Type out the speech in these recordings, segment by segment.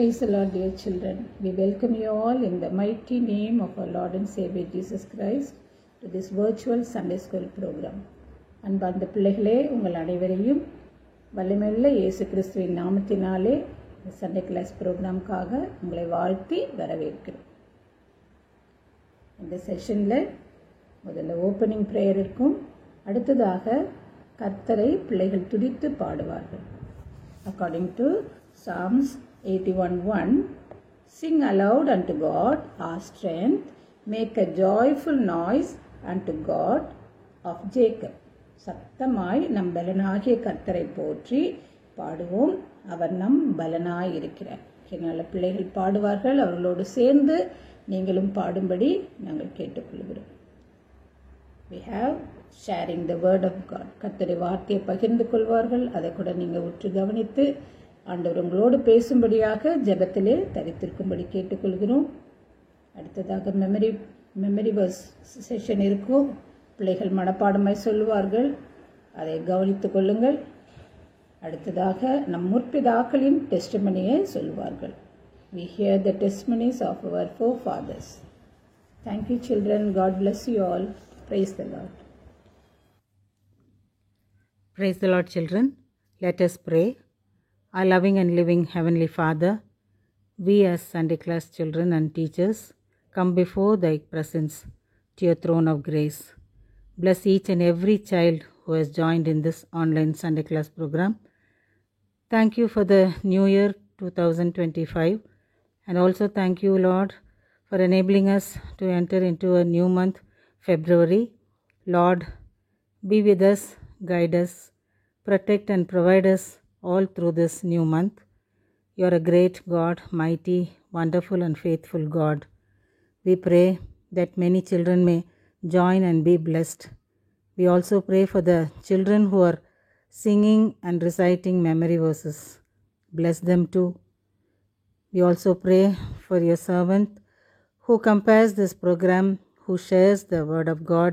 Praise the Lord, dear children. We welcome you all in the mighty name of our Lord and Savior Jesus Christ to this virtual Sunday School program. அன்பார்ந்த பிள்ளைகளே, உங்கள் அனைவரையும் வல்லமையுள்ள இயேசு கிறிஸ்துவின் நாமத்தினாலே Sunday class ப்ரோக்ராமுக்காக உங்களை வாழ்த்தி வரவேற்கிறோம். இந்த செஷனில் முதல்ல ஓப்பனிங் ப்ரேயர் இருக்கும். அடுத்ததாக கர்த்தரை பிள்ளைகள் துதித்து பாடுவார்கள். According to Psalms 81:1, sing aloud unto God our strength, make a joyful noise unto God of Jacob. சத்தமாய் நம் பலனாகிய கர்த்தரை போற்றி பாடுவோம், அவர் நம் பலனாய் இருக்கிறார். இதனால் பிள்ளைகள் பாடுவார்கள், அவர்களோடு சேர்ந்து நீங்களும் பாடும்படி நாங்கள் கேட்டுக்கொள்கிறோம். We have sharing the word of God. கர்த்தருடைய வார்த்தையை பகிர்ந்து கொள்வார்கள். அதை கூட நீங்கள் உற்று கவனித்து ஆண்டவர் உங்களோடு பேசும்படியாக ஜெபத்திலே தரித்திருக்கும்படி கேட்டுக்கொள்கிறோம். அடுத்ததாக மெமரி வர்ஸ் செஷன் இருக்கும். பிள்ளைகள் மனப்பாடமாய் சொல்லுவார்கள், அதை கவனித்து கொள்ளுங்கள். அடுத்ததாக நம் முற்பிதாக்களின் டெஸ்டிமனியை சொல்லுவார்கள். We hear the testimonies of our forefathers. Thank you, children. God bless you all. Praise the Lord. Praise the Lord, children. Let us pray. Our loving and living Heavenly Father, we as Sunday class children and teachers come before Thy presence to Your throne of grace. Bless each and every child who has joined in this online Sunday class program. Thank You for the new year 2025, and also thank You, Lord, for enabling us to enter into a new month, February. Lord, be with us, guide us, protect and provide us all through this new month. You are a great God, mighty, wonderful and faithful God. We pray that many children may join and be blessed. We also pray for the children who are singing and reciting memory verses. Bless them too. We also pray for Your servant who compares this program, who shares the word of God,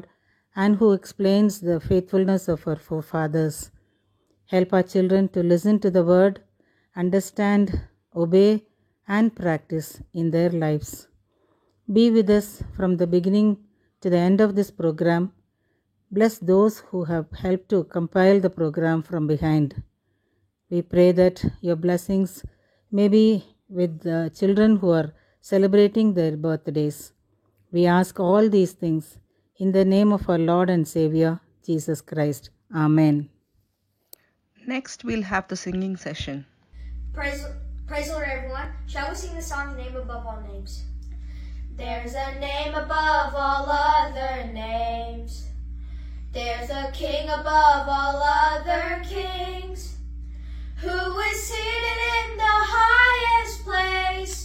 and who explains the faithfulness of our forefathers. Help our children to listen to the word, understand, obey, and practice in their lives. Be with us from the beginning to the end of this program. Bless those who have helped to compile the program from behind. We pray that Your blessings may be with the children who are celebrating their birthdays. We ask all these things in the name of our Lord and Savior, Jesus Christ. Amen. Next, we'll have the singing session. Praise the Lord, everyone. Shall we sing the song, Name Above All Names? There's a name above all other names. There's a king above all other kings, who is seated in the highest place.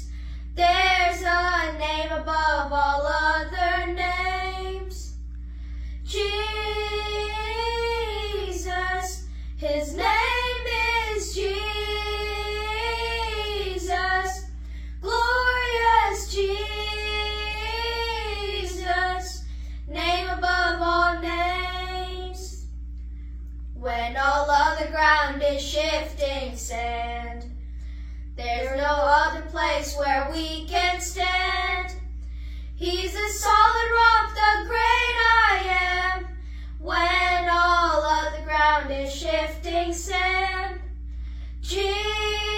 There's a name above all other names. Jesus, His name is Jesus, glorious Jesus, name above all names. When all other ground is shifting sand, there's no other place where we can stand. He's a solid rock, the great I am. When all other ground is shifting sand, Jesus,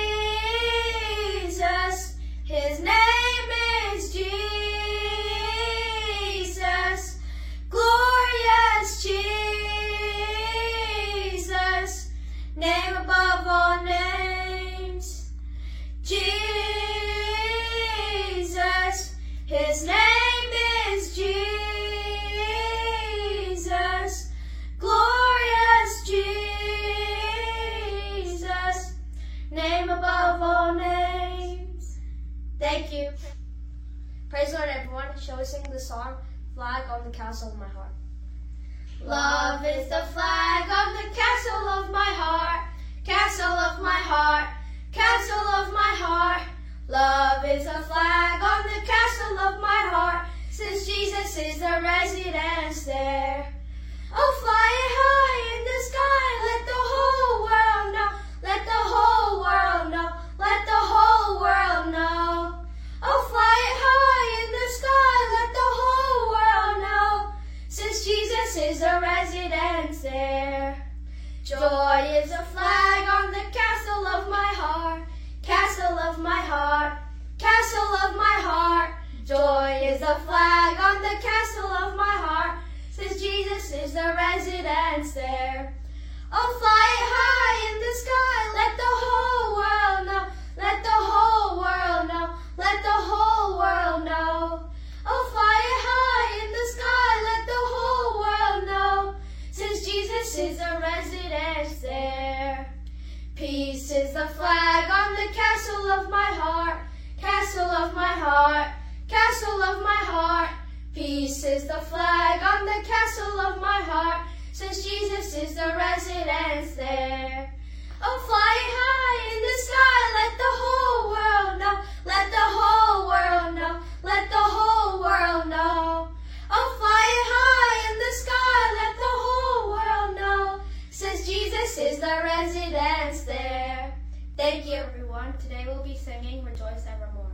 His name is Jesus, glorious Jesus, name above all names. Jesus, His name is Jesus, glorious Jesus, name above all names. Thank you. Praise the Lord, everyone. Shall we sing the song, Flag on the Castle of My Heart? Love is the flag on the castle of my heart, castle of my heart, castle of my heart. Love is a flag on the castle of my heart, since Jesus is the residence there. Oh, fly it high in the sky, let the whole world know, let the whole world know, let the whole world Jesus is the residence there. Joy is a flag on the castle of my heart, castle of my heart, castle of my heart. Joy is a flag on the castle of my heart, since Jesus is the residence there. Oh, fly high in the sky, let the whole world know, let the whole world know, let the whole world know. Oh, fly high in the sky, let the whole world know, since Jesus is the residence there. Peace is the flag on the castle of my heart, castle of my heart, castle of my heart. Peace is the flag on the castle of my heart, since Jesus is the residence there. Oh, fly high in the sky, let the whole world know, let the whole world know, let the whole world know. Oh, fly high in the sky, let the whole world know, since Jesus is the residence there. Thank you, everyone. Today we'll be singing Rejoice Evermore.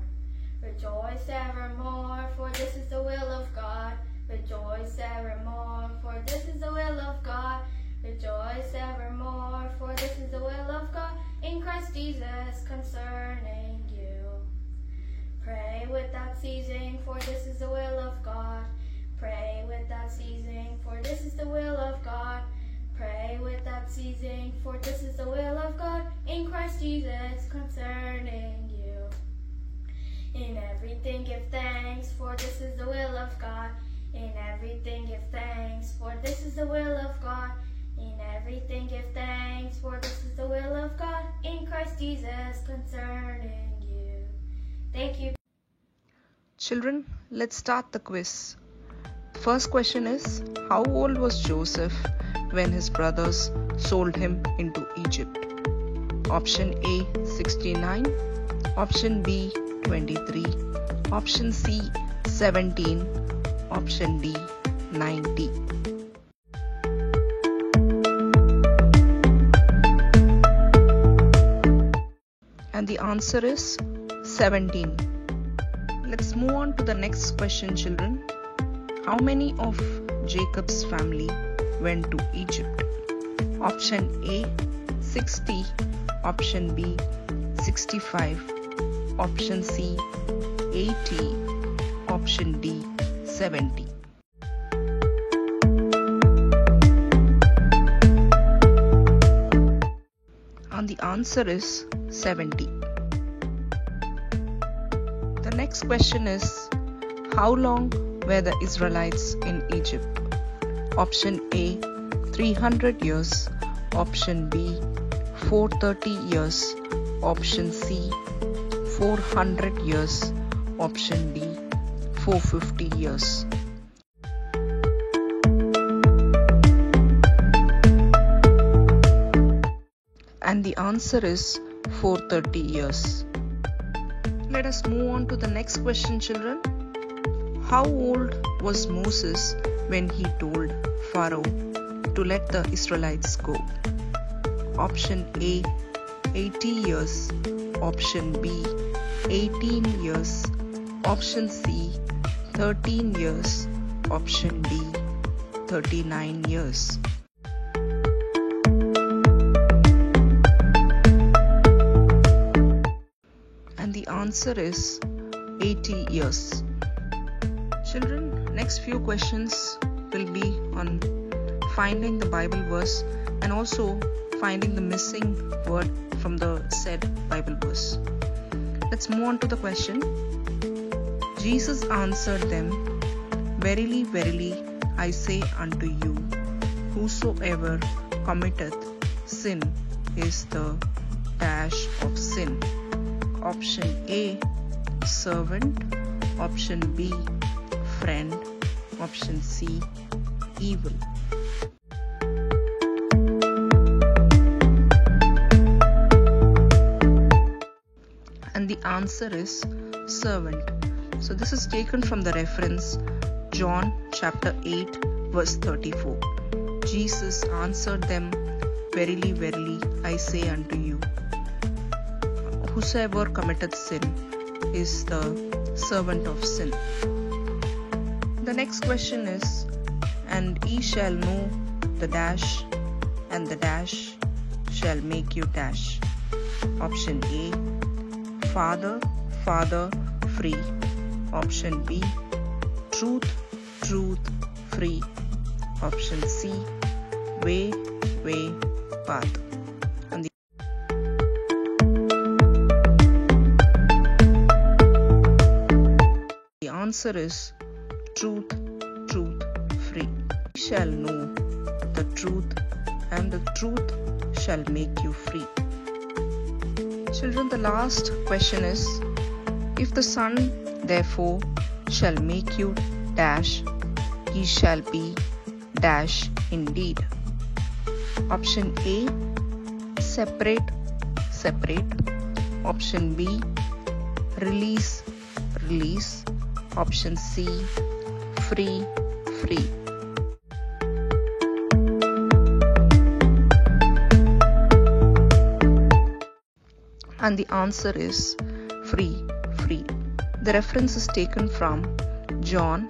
Rejoice evermore, for this is the will of God. Rejoice evermore, for this is the will of God. Rejoice evermore, for this is the will of God in Christ Jesus concerning you. Pray without ceasing, for this is the will of God. Pray without ceasing, for this is the will of God. Pray without ceasing, for this is the will of God in Christ Jesus concerning you. In everything give thanks, for this is the will of God. In everything give thanks, for this is the will of God. In everything give thanks, for this is the will of God in Christ Jesus concerning you. Thank you. Children, let's start the quiz. First question is, how old was Joseph when his brothers sold him into Egypt? Option A, 69. Option B, 23. Option C, 17. Option D, 90. And the answer is 17. Let's move on to the next question, children. How many of Jacob's family went to Egypt? Option A, 60. Option B, 65. Option C, 80. Option D, 70. And the answer is 70. The next question is, how long were the Israelites in Egypt? Option A, 300 years. Option B, 430 years. Option C, 400 years. Option D, 450 years. And the answer is 430 years. Let us move on to the next question, children. How old was Moses when he told Pharaoh to let the Israelites go? Option A, 80 years. Option B, 18 years. Option C, 13 years. Option D, 39 years. And the answer is 80 years. Children, next few questions will be on finding the Bible verse and also finding the missing word from the said Bible verse. Let's move on to the question. Jesus answered them, Verily, verily, I say unto you, whosoever committeth sin is the dash of sin. Option A, servant. Option B, friend. Option C, evil. And the answer is servant. So this is taken from the reference John chapter 8 verse 34. Jesus answered them, Verily, verily, I say unto you, whosoever committeth sin is the servant of sin. The next question is, and ye shall know the dash, and the dash shall make you dash. Option A, father, father, free. Option B, truth, truth, free. Option C, way, way, path. And the answer is truth, truth, free. You shall know the truth, and the truth shall make you free. Children, the last question is, if the Son therefore shall make you dash, ye shall be dash indeed. Option A, separate, separate. Option B, release, release. Option C, free, free. And the answer is free, free. The reference is taken from John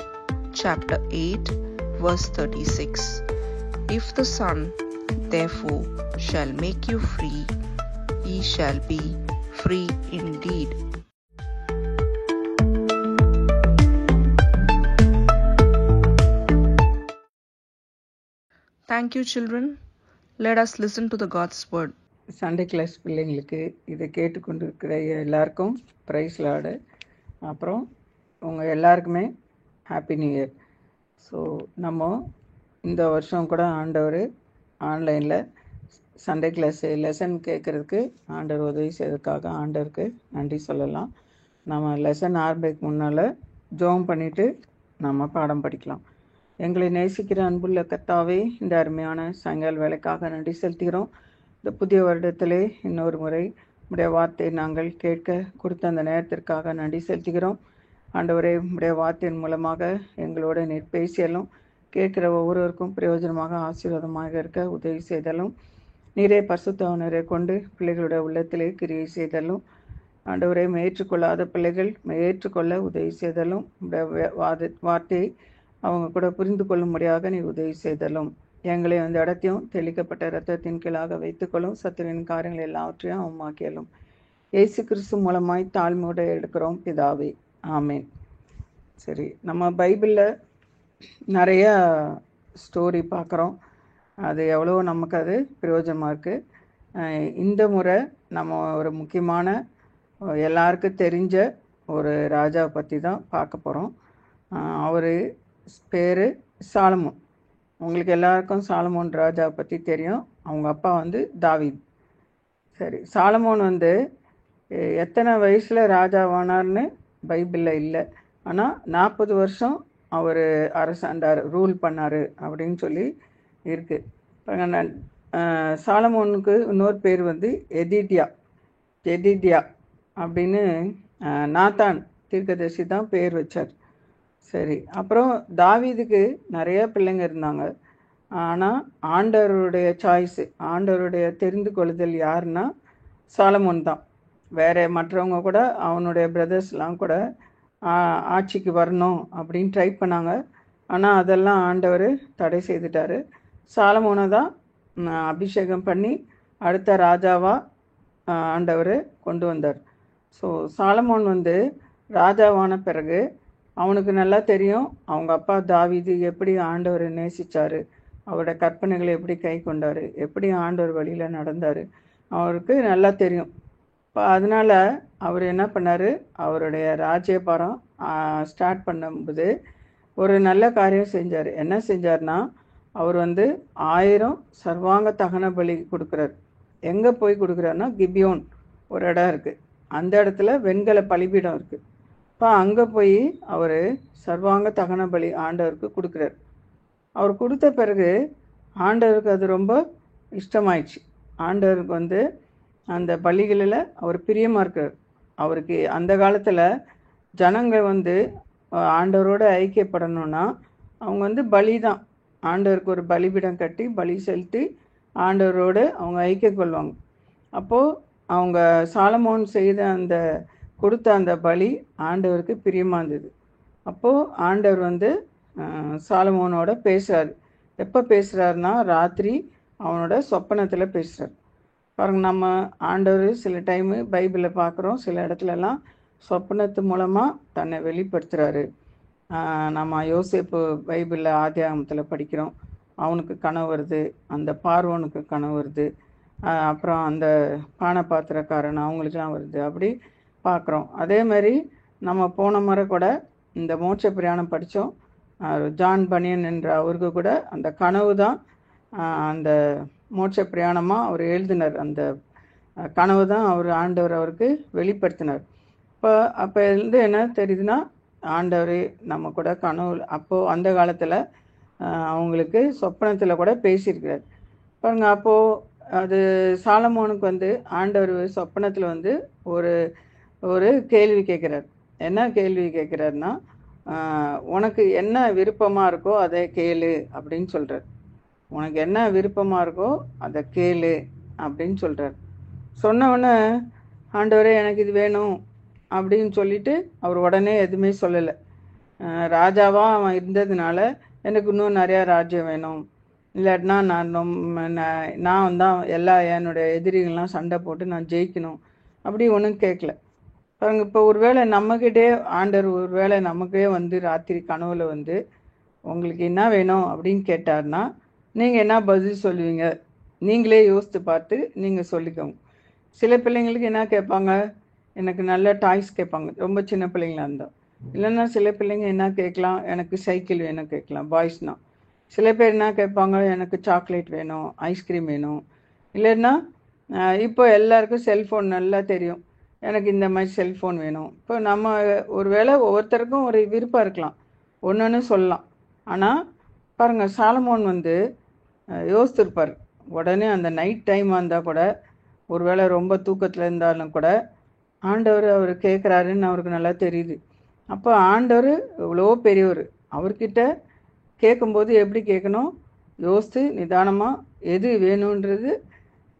chapter 8 verse 36. If the Son therefore shall make you free, ye shall be free indeed. Thank you, children. Let us listen to the God's word. Sunday class பிள்ளைங்களுக்கு இதை கேட்டுக்கொண்டு இருக்கிற எல்லாருக்கும் price Lord. அப்புறம் உங்கள் எல்லாருக்குமே happy new year. So நம்ம இந்த வருஷம் கூட ஆண்டவர் ஆன்லைனில் சண்டே கிளாஸ் லெசன் கேட்குறதுக்கு ஆண்டவர் உதவி செய்வதற்காக ஆண்டவருக்கு நன்றி சொல்லலாம். நம்ம லெசன் ஆரம்பிக்கு முன்னால் ஜெபம் பண்ணிவிட்டு நம்ம பாடம் படிக்கலாம். எங்களை நேசிக்கிற அன்புள்ள கர்த்தாவே, இந்த அருமையான சாயங்கால வேலைக்காக நன்றி செலுத்துகிறோம். இந்த புதிய வருடத்திலே இன்னொரு முறை உடைய வார்த்தையை நாங்கள் கேட்க கொடுத்த அந்த நேரத்திற்காக நன்றி செலுத்துகிறோம். ஆண்டவரே, உடைய வார்த்தையின் மூலமாக எங்களோட நீர் பேசியலும் கேட்கிற ஒவ்வொருவருக்கும் பிரயோஜனமாக ஆசீர்வாதமாக இருக்க உதவி செய்தலும், நீரே பரிசுத்தவனரை கொண்டு பிள்ளைகளுடைய உள்ளத்திலே கிரியை செய்தலும், ஆண்டவரை ஏற்றுக்கொள்ளாத பிள்ளைகள் ஏற்றுக்கொள்ள உதவி செய்தலும், உடைய வார்த்தையை அவங்க கூட புரிந்து கொள்ளும்படியாக நீ உதவி செய்தலும், எங்களை அந்த இடத்தையும் தெளிக்கப்பட்ட இரத்தத்தின் கீழாக வைத்துக்கொள்ளும், சத்துருவின் காரியங்கள் எல்லாவற்றையும் அவமாக்கியலும். இயேசு கிறிஸ்து மூலமாய் தாழ்மையோடு எடுக்கிறோம் பிதாவே, ஆமேன். சரி, நம்ம பைபிளில் நிறைய ஸ்டோரி பார்க்குறோம். அது எவ்வளோ நமக்கு அது பிரயோஜனமாக இருக்குது. இந்த முறை நம்ம ஒரு முக்கியமான எல்லாருக்கும் தெரிஞ்ச ஒரு ராஜாவை பற்றி தான் பார்க்க போகிறோம். அவர் பேர் சாலமோன். உங்களுக்கு எல்லாருக்கும் சாலமோன் ராஜாவை பற்றி தெரியும். அவங்க அப்பா தாவீது. சரி, சாலமோன் எத்தனை வயசில் ராஜாவானார்னு பைபிளில் இல்லை. ஆனால் 40 வருஷம் அவர் அரசாண்டார், ரூல் பண்ணார் அப்படின்னு சொல்லி இருக்குது. சாலமோனுக்கு இன்னொரு பேர் எதிதியா அப்படின்னு நாத்தான் தீர்க்கதரிசி தான் பேர் வச்சார். சரி, அப்புறம் தாவீதுக்கு நிறைய பிள்ளைங்க இருந்தாங்க. ஆனால் ஆண்டவருடைய சாய்ஸு, ஆண்டவருடைய தெரிந்து கொள்ளுதல் யாருன்னா சாலமோன் தான். வேறு மற்றவங்க கூட அவனுடைய பிரதர்ஸ்லாம் கூட ஆட்சிக்கு வரணும் அப்படின்னு ட்ரை பண்ணாங்க. ஆனால் அதெல்லாம் ஆண்டவர் தடை செய்துட்டார். சாலமோனை தான் அபிஷேகம் பண்ணி அடுத்த ராஜாவாக ஆண்டவர் கொண்டு வந்தார். ஸோ சாலமோன் ராஜாவான பிறகு அவனுக்கு நல்லா தெரியும் அவங்க அப்பா தாவீது எப்படி ஆண்டவரை நேசித்தார், அவருடைய கற்பனைகளை எப்படி கை கொண்டார், எப்படி ஆண்டவர் வழியில் நடந்தார், அவருக்கு நல்லா தெரியும். இப்போ அதனால் அவர் என்ன பண்ணார், அவருடைய ராஜ்யபாரம் ஸ்டார்ட் பண்ணும்போது ஒரு நல்ல காரியம் செஞ்சார். என்ன செஞ்சார்னா, அவர் 1000 சர்வாங்க தகன பலி கொடுக்குறார். எங்கே போய் கொடுக்குறாருன்னா, கிபியோன் ஒரு இடம் இருக்குது, அந்த இடத்துல வெண்கல பலிபீடம் இருக்குது. இப்போ அங்கே போய் அவர் சர்வாங்க தகன பலி ஆண்டவருக்கு கொடுக்குறார். அவர் கொடுத்த பிறகு ஆண்டவருக்கு அது ரொம்ப இஷ்டமாயிடுச்சு. ஆண்டவருக்கு அந்த பலிகளில் அவர் பிரியமாக இருக்கிறார். அவருக்கு அந்த காலத்தில் ஜனங்கள் ஆண்டவரோடு ஐக்கியப்படணும்னா அவங்க பலி தான். ஆண்டவருக்கு ஒரு பலிபீடம் கட்டி பலி செலுத்தி ஆண்டவரோடு அவங்க ஐக்கியம் கொள்வாங்க. அப்போது அவங்க சாலமோன் கொடுத்த அந்த பலி ஆண்டவருக்கு பிரியமாக இருந்தது. அப்போது ஆண்டவர் சாலமோனோட பேசுகிறாரு. எப்போ பேசுகிறாருன்னா ராத்திரி அவனோட சொப்பனத்தில் பேசுகிறார். பாருங்க, நம்ம ஆண்டவர் சில டைமு பைபிளில் பார்க்குறோம், சில இடத்துலலாம் சொப்பனத்து மூலமாக தன்னை வெளிப்படுத்துகிறாரு. நம்ம யோசேப்பு பைபிளில் ஆதியாகமத்தில் படிக்கிறோம், அவனுக்கு கனவு வருது, அந்த பார்வோனுக்கு கனவு வருது, அப்புறம் அந்த பானபாத்திரக்காரன் அவங்களுக்குலாம் வருது, அப்படி பார்க்குறோம். அதே மாதிரி நம்ம போன முறை கூட இந்த மோட்ச பிரயாணம் படித்தோம். ஜான் பனியன் என்ற அவருக்கு கூட அந்த கனவு தான் அந்த மோட்ச பிரயாணமாக அவர் எழுதினார். அந்த கனவு தான் ஆண்டவர் அவருக்கு வெளிப்படுத்தினார். அப்போ இருந்து என்ன தெரியுதுன்னா, ஆண்டவர் நம்ம கூட கனவு அப்போது அந்த காலத்தில் அவங்களுக்கு சொப்பனத்தில் கூட பேசியிருக்கிறார். பாருங்க, அப்போது அது சாலமோனுக்கு வந்து ஆண்டவர் சொப்பனத்தில் வந்து ஒரு கேள்வி கேட்குறார். என்ன கேள்வி கேட்குறாருன்னா, உனக்கு என்ன விருப்பமாக இருக்கோ அதை கேளு அப்படின்னு சொல்கிறார். உனக்கு என்ன விருப்பமாக இருக்கோ அதை கேளு அப்படின்னு சொல்கிறார். சொன்னவொடனே ஆண்டவரே எனக்கு இது வேணும் அப்படின்னு சொல்லிட்டு அவர் உடனே எதுவுமே சொல்லலை. ராஜாவாக அவன் இருந்ததுனால எனக்கு இன்னும் நிறையா ராஜ்யம் வேணும், இல்லாட்டினா நான் தான் என்னுடைய எதிரிகள்லாம் சண்டை போட்டு நான் ஜெயிக்கணும், அப்படி ஒன்றும் கேட்கல. பாருங்க, இப்போ ஒருவேளை நம்மக்கிட்டே ஆண்டவர் ஒருவேளை நமக்கே வந்து ராத்திரி கனவுல வந்து உங்களுக்கு என்ன வேணும் அப்படின்னு கேட்டார்னா நீங்கள் என்ன பதில் சொல்லுவீங்க? நீங்களே யோசித்து பார்த்து நீங்கள் சொல்லிக்கோங்க. சில பிள்ளைங்களுக்கு என்ன கேட்பாங்க, எனக்கு நல்ல டாய்ஸ் கேட்பாங்க, ரொம்ப சின்ன பிள்ளைங்களா இருந்தால். இல்லைன்னா சில பிள்ளைங்க என்ன கேட்கலாம், எனக்கு சைக்கிள் வேணும் கேட்கலாம், பாய்ஸ்னால். சில பேர் என்ன கேட்பாங்க, எனக்கு சாக்லேட் வேணும், ஐஸ்கிரீம் வேணும். இல்லைன்னா இப்போ எல்லாருக்கும் செல்ஃபோன் நல்லா தெரியும், எனக்கு இந்த மாதிரி செல்ஃபோன் வேணும். இப்போ நம்ம ஒருவேளை ஒவ்வொருத்தருக்கும் ஒரு விருப்பம் இருக்கலாம், ஒன்று சொல்லலாம். ஆனால் பாருங்கள், சாலமோன் வந்து யோசித்திருப்பார். உடனே அந்த நைட் டைமாக இருந்தால் கூட, ஒருவேளை ரொம்ப தூக்கத்தில் இருந்தாலும் கூட ஆண்டவர் அவர் கேட்குறாருன்னு அவருக்கு நல்லா தெரியுது. அப்போ ஆண்டவர் இவ்வளோ பெரியவர், அவர்கிட்ட கேட்கும்போது எப்படி கேட்கணும், யோசித்து நிதானமாக எது வேணுன்றது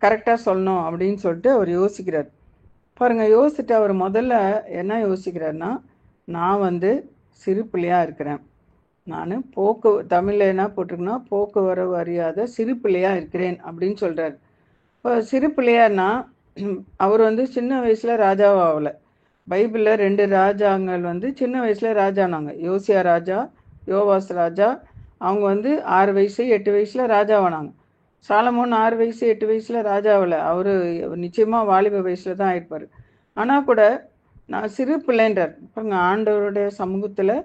கரெக்டாக சொல்லணும் அப்படின்னு சொல்லிட்டு அவர் யோசிக்கிறார். பாருங்கள், யோசிச்சுட்டு அவர் முதல்ல என்ன யோசிக்கிறாருன்னா, நான் வந்து சிறு பிள்ளையாக இருக்கிறேன், நான் தமிழில் என்ன போட்டிருக்குன்னா போக்குவரவு அறியாத சிறு பிள்ளையாக இருக்கிறேன் அப்படின்னு சொல்கிறார். இப்போ சிறு பிள்ளையார்னா அவர் வந்து சின்ன வயசில் ராஜாவாகலை. பைபிளில் 2 ராஜாங்கள் வந்து சின்ன வயசில் ராஜானாங்க. யோசியா ராஜா, யோவாஸ் ராஜா. அவங்க வந்து 6 வயசு 8 வயசில் ராஜாவானாங்க. சாலமோன் 6 வயசு 8 வயசில் ராஜாவில், அவர் நிச்சயமாக வாலிப வயசில் தான் ஆயிருப்பார். ஆனால் கூட நான் சிறு பிள்ளைன்றார். பாருங்க, ஆண்டவருடைய சமூகத்தில்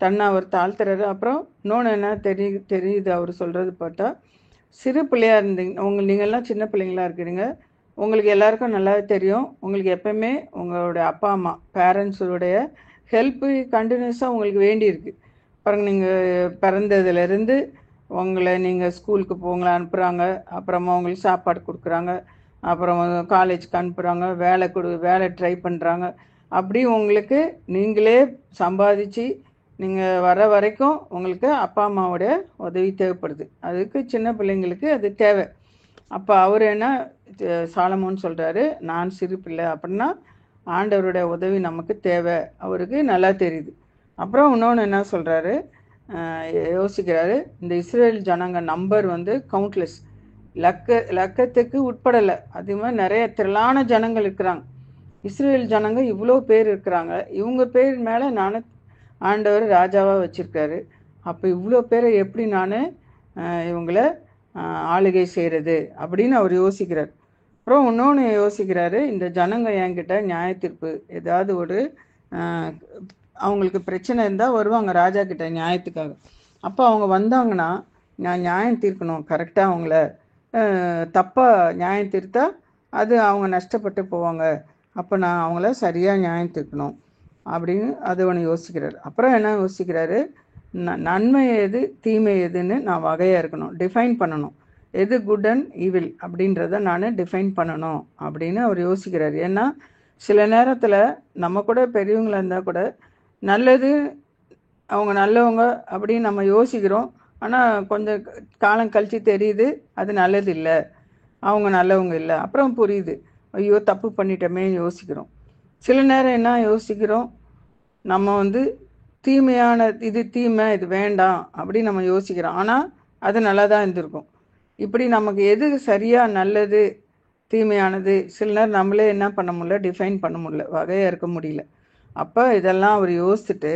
தன்னை அவர் தாழ்த்துறாரு. அப்புறம் இன்னொன்று என்ன தெரியுது அவர் சொல்கிறது பார்த்தா, சிறு பிள்ளையாக இருந்தீங்க, நீங்கள்லாம் சின்ன பிள்ளைங்களாக இருக்கிறீங்க, உங்களுக்கு எல்லாருக்கும் நல்லா தெரியும், உங்களுக்கு எப்பவுமே உங்களுடைய அப்பா அம்மா பேரண்ட்ஸுடைய ஹெல்ப்பு கண்டினியூஸாக உங்களுக்கு வேண்டியிருக்கு. பாருங்கள், நீங்கள் பிறந்ததுலேருந்து உங்களை நீங்கள் ஸ்கூலுக்கு போங்களை அனுப்புகிறாங்க, அப்புறமா உங்களுக்கு சாப்பாடு கொடுக்குறாங்க, அப்புறம் காலேஜுக்கு அனுப்புகிறாங்க, வேலை ட்ரை பண்ணுறாங்க. அப்படி உங்களுக்கு நீங்களே சம்பாதிச்சு நீங்கள் வர வரைக்கும் உங்களுக்கு அப்பா அம்மாவோடைய உதவி தேவைப்படுது. அதுக்கு சின்ன பிள்ளைங்களுக்கு அது தேவை. அப்போ அவர் என்ன சாலமோன் சொல்கிறாரு, நான் சிறு பிள்ளை அப்படின்னா ஆண்டவருடைய உதவி நமக்கு தேவை, அவருக்கு நல்லா தெரியுது. அப்புறம் இன்னொன்று என்ன சொல்கிறாரு, யோசிக்கிறாரு, இந்த இஸ்ரேல் ஜனங்க நம்பர் வந்து கவுண்ட்லெஸ், லக்கத்துக்கு உட்படலை. அது மாதிரி நிறைய திரளான ஜனங்கள் இருக்கிறாங்க. இஸ்ரேல் ஜனங்க இவ்வளோ பேர் இருக்கிறாங்க, இவங்க பேர் மேலே நான் ஆண்டவர் ராஜாவாக வச்சுருக்காரு. அப்போ இவ்வளோ பேரை எப்படி நான் இவங்கள ஆளுகை செய்கிறது அப்படின்னு அவர் யோசிக்கிறார். அப்புறம் இன்னொன்று யோசிக்கிறாரு, இந்த ஜனங்க என்கிட்ட நியாயத்தீர்ப்பு ஏதாவது ஒரு அவங்களுக்கு பிரச்சனை இருந்தால் வருவாங்க ராஜா கிட்ட நியாயத்துக்காக. அப்போ அவங்க வந்தாங்கன்னா நான் நியாயம் தீர்க்கணும், கரெக்டாக அவங்கள தப்பாக நியாயம் தீர்த்தா அது அவங்க நஷ்டப்பட்டு போவாங்க, அப்போ நான் அவங்கள சரியாக நியாயம் தீர்க்கணும் அப்படின்னு அது ஒன்று யோசிக்கிறார். அப்புறம் என்ன யோசிக்கிறாரு, நன்மை எது தீமை எதுன்னு நான் வகையாக இருக்கணும், டிஃபைன் பண்ணணும், எது குட் அண்ட் ஈவில் அப்படின்றத நான் டிஃபைன் பண்ணணும் அப்படின்னு அவர் யோசிக்கிறார். ஏன்னா சில நேரத்தில் நம்ம கூட பெரியவங்களாக இருந்தால் கூட நல்லது அவங்க நல்லவங்க அப்படின்னு நம்ம யோசிக்கிறோம். ஆனால் கொஞ்சம் காலம் கழித்து தெரியுது அது நல்லது இல்லை, அவங்க நல்லவங்க இல்லை. அப்புறம் புரியுது, ஐயோ தப்பு பண்ணிட்டோமே யோசிக்கிறோம். சில நேரம் என்ன யோசிக்கிறோம், நம்ம வந்து தீமையான இது தீமை, இது வேண்டாம் அப்படின்னு நம்ம யோசிக்கிறோம். ஆனால் அது நல்லா தான் இருந்திருக்கும். இப்படி நமக்கு எது சரியாக நல்லது தீமையானது சில நேரம் நம்மளே என்ன பண்ண முடியல, டிஃபைன் பண்ண முடியல, வகையாக இருக்க முடியல. அப்போ இதெல்லாம் அவர் யோசிச்சுட்டு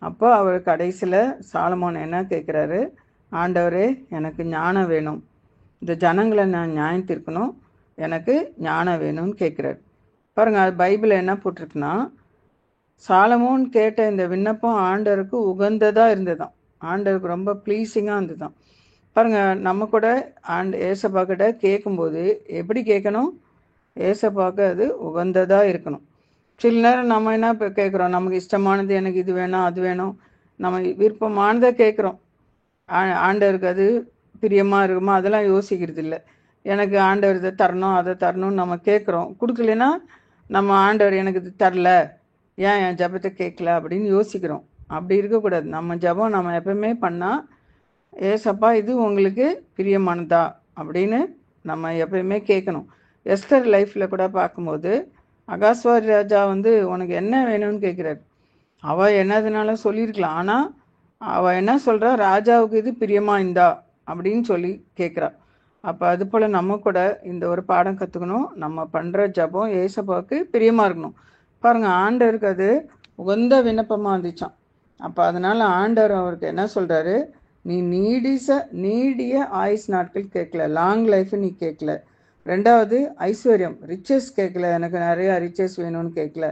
அப்போ அவர் கடைசியில் சாலமோன் என்ன கேட்குறாரு, ஆண்டவரே எனக்கு ஞானம் வேணும், இந்த ஜனங்களை நான் நியாயம் தீர்க்கணும், எனக்கு ஞானம் வேணும்னு கேட்குறாரு. பாருங்கள், அது பைபிளில் என்ன போட்டிருக்குன்னா, சாலமோன் கேட்ட இந்த விண்ணப்பம் ஆண்டவருக்கு உகந்ததாக இருந்ததுதான், ஆண்டவருக்கு ரொம்ப ப்ளீஸிங்காக இருந்ததுதான். பாருங்கள், நம்ம கூட ஏசப்பா கிட்ட கேட்கும்போது எப்படி கேட்கணும், ஏசப்பாவுக்கு அது உகந்ததாக இருக்கணும். சில நேரம் நம்ம என்ன இப்போ கேட்குறோம், நமக்கு இஷ்டமானது, எனக்கு இது வேணும் அது வேணும், நம்ம விருப்பமானதை கேட்குறோம். ஆண்டவருக்கு அது பிரியமாக இருக்குமா அதெல்லாம் யோசிக்கிறது இல்லை. எனக்கு ஆண்டவர் இதை தரணும் அதை தரணும்னு நம்ம கேட்குறோம். கொடுக்கலன்னா நம்ம ஆண்டவர் எனக்கு இது தரல, ஏன் என் ஜபத்தை கேட்கல அப்படின்னு யோசிக்கிறோம். அப்படி இருக்கக்கூடாது. நம்ம ஜபம் நம்ம எப்பவுமே பண்ணால், ஏசப்பா இது உங்களுக்கு பிரியமானதா அப்படின்னு நம்ம எப்பயுமே கேட்கணும். எஸ்தர் லைஃப்பில் கூட பார்க்கும்போது அகாஸ்வாரி ராஜா உனக்கு என்ன வேணும்னு கேட்குறாரு. அவள் என்னதுனால சொல்லியிருக்கலாம், ஆனால் அவள் என்ன சொல்கிறா, ராஜாவுக்கு இது பிரியமா இந்தா அப்படின்னு சொல்லி கேட்குறா. அப்போ அது போல் நம்ம கூட இந்த ஒரு பாடம் கற்றுக்கணும். நம்ம பண்ணுற ஜபம் ஏசப்பாவுக்கு பிரியமாக இருக்கணும். பாருங்கள், ஆண்டவருக்கு அது உகந்த விண்ணப்பமாக இருந்துச்சான். அப்போ அதனால் ஆண்டவர் அவருக்கு என்ன சொல்கிறாரு, நீ நீடிய ஆயுஸ் நாட்கள் கேட்கல, லாங் லைஃப் நீ கேட்கல. ரெண்டாவது ஐஸ்வர்யம், ரிச்சஸ் கேட்கல, எனக்கு நிறையா ரிச்சஸ் வேணும்னு கேட்கல.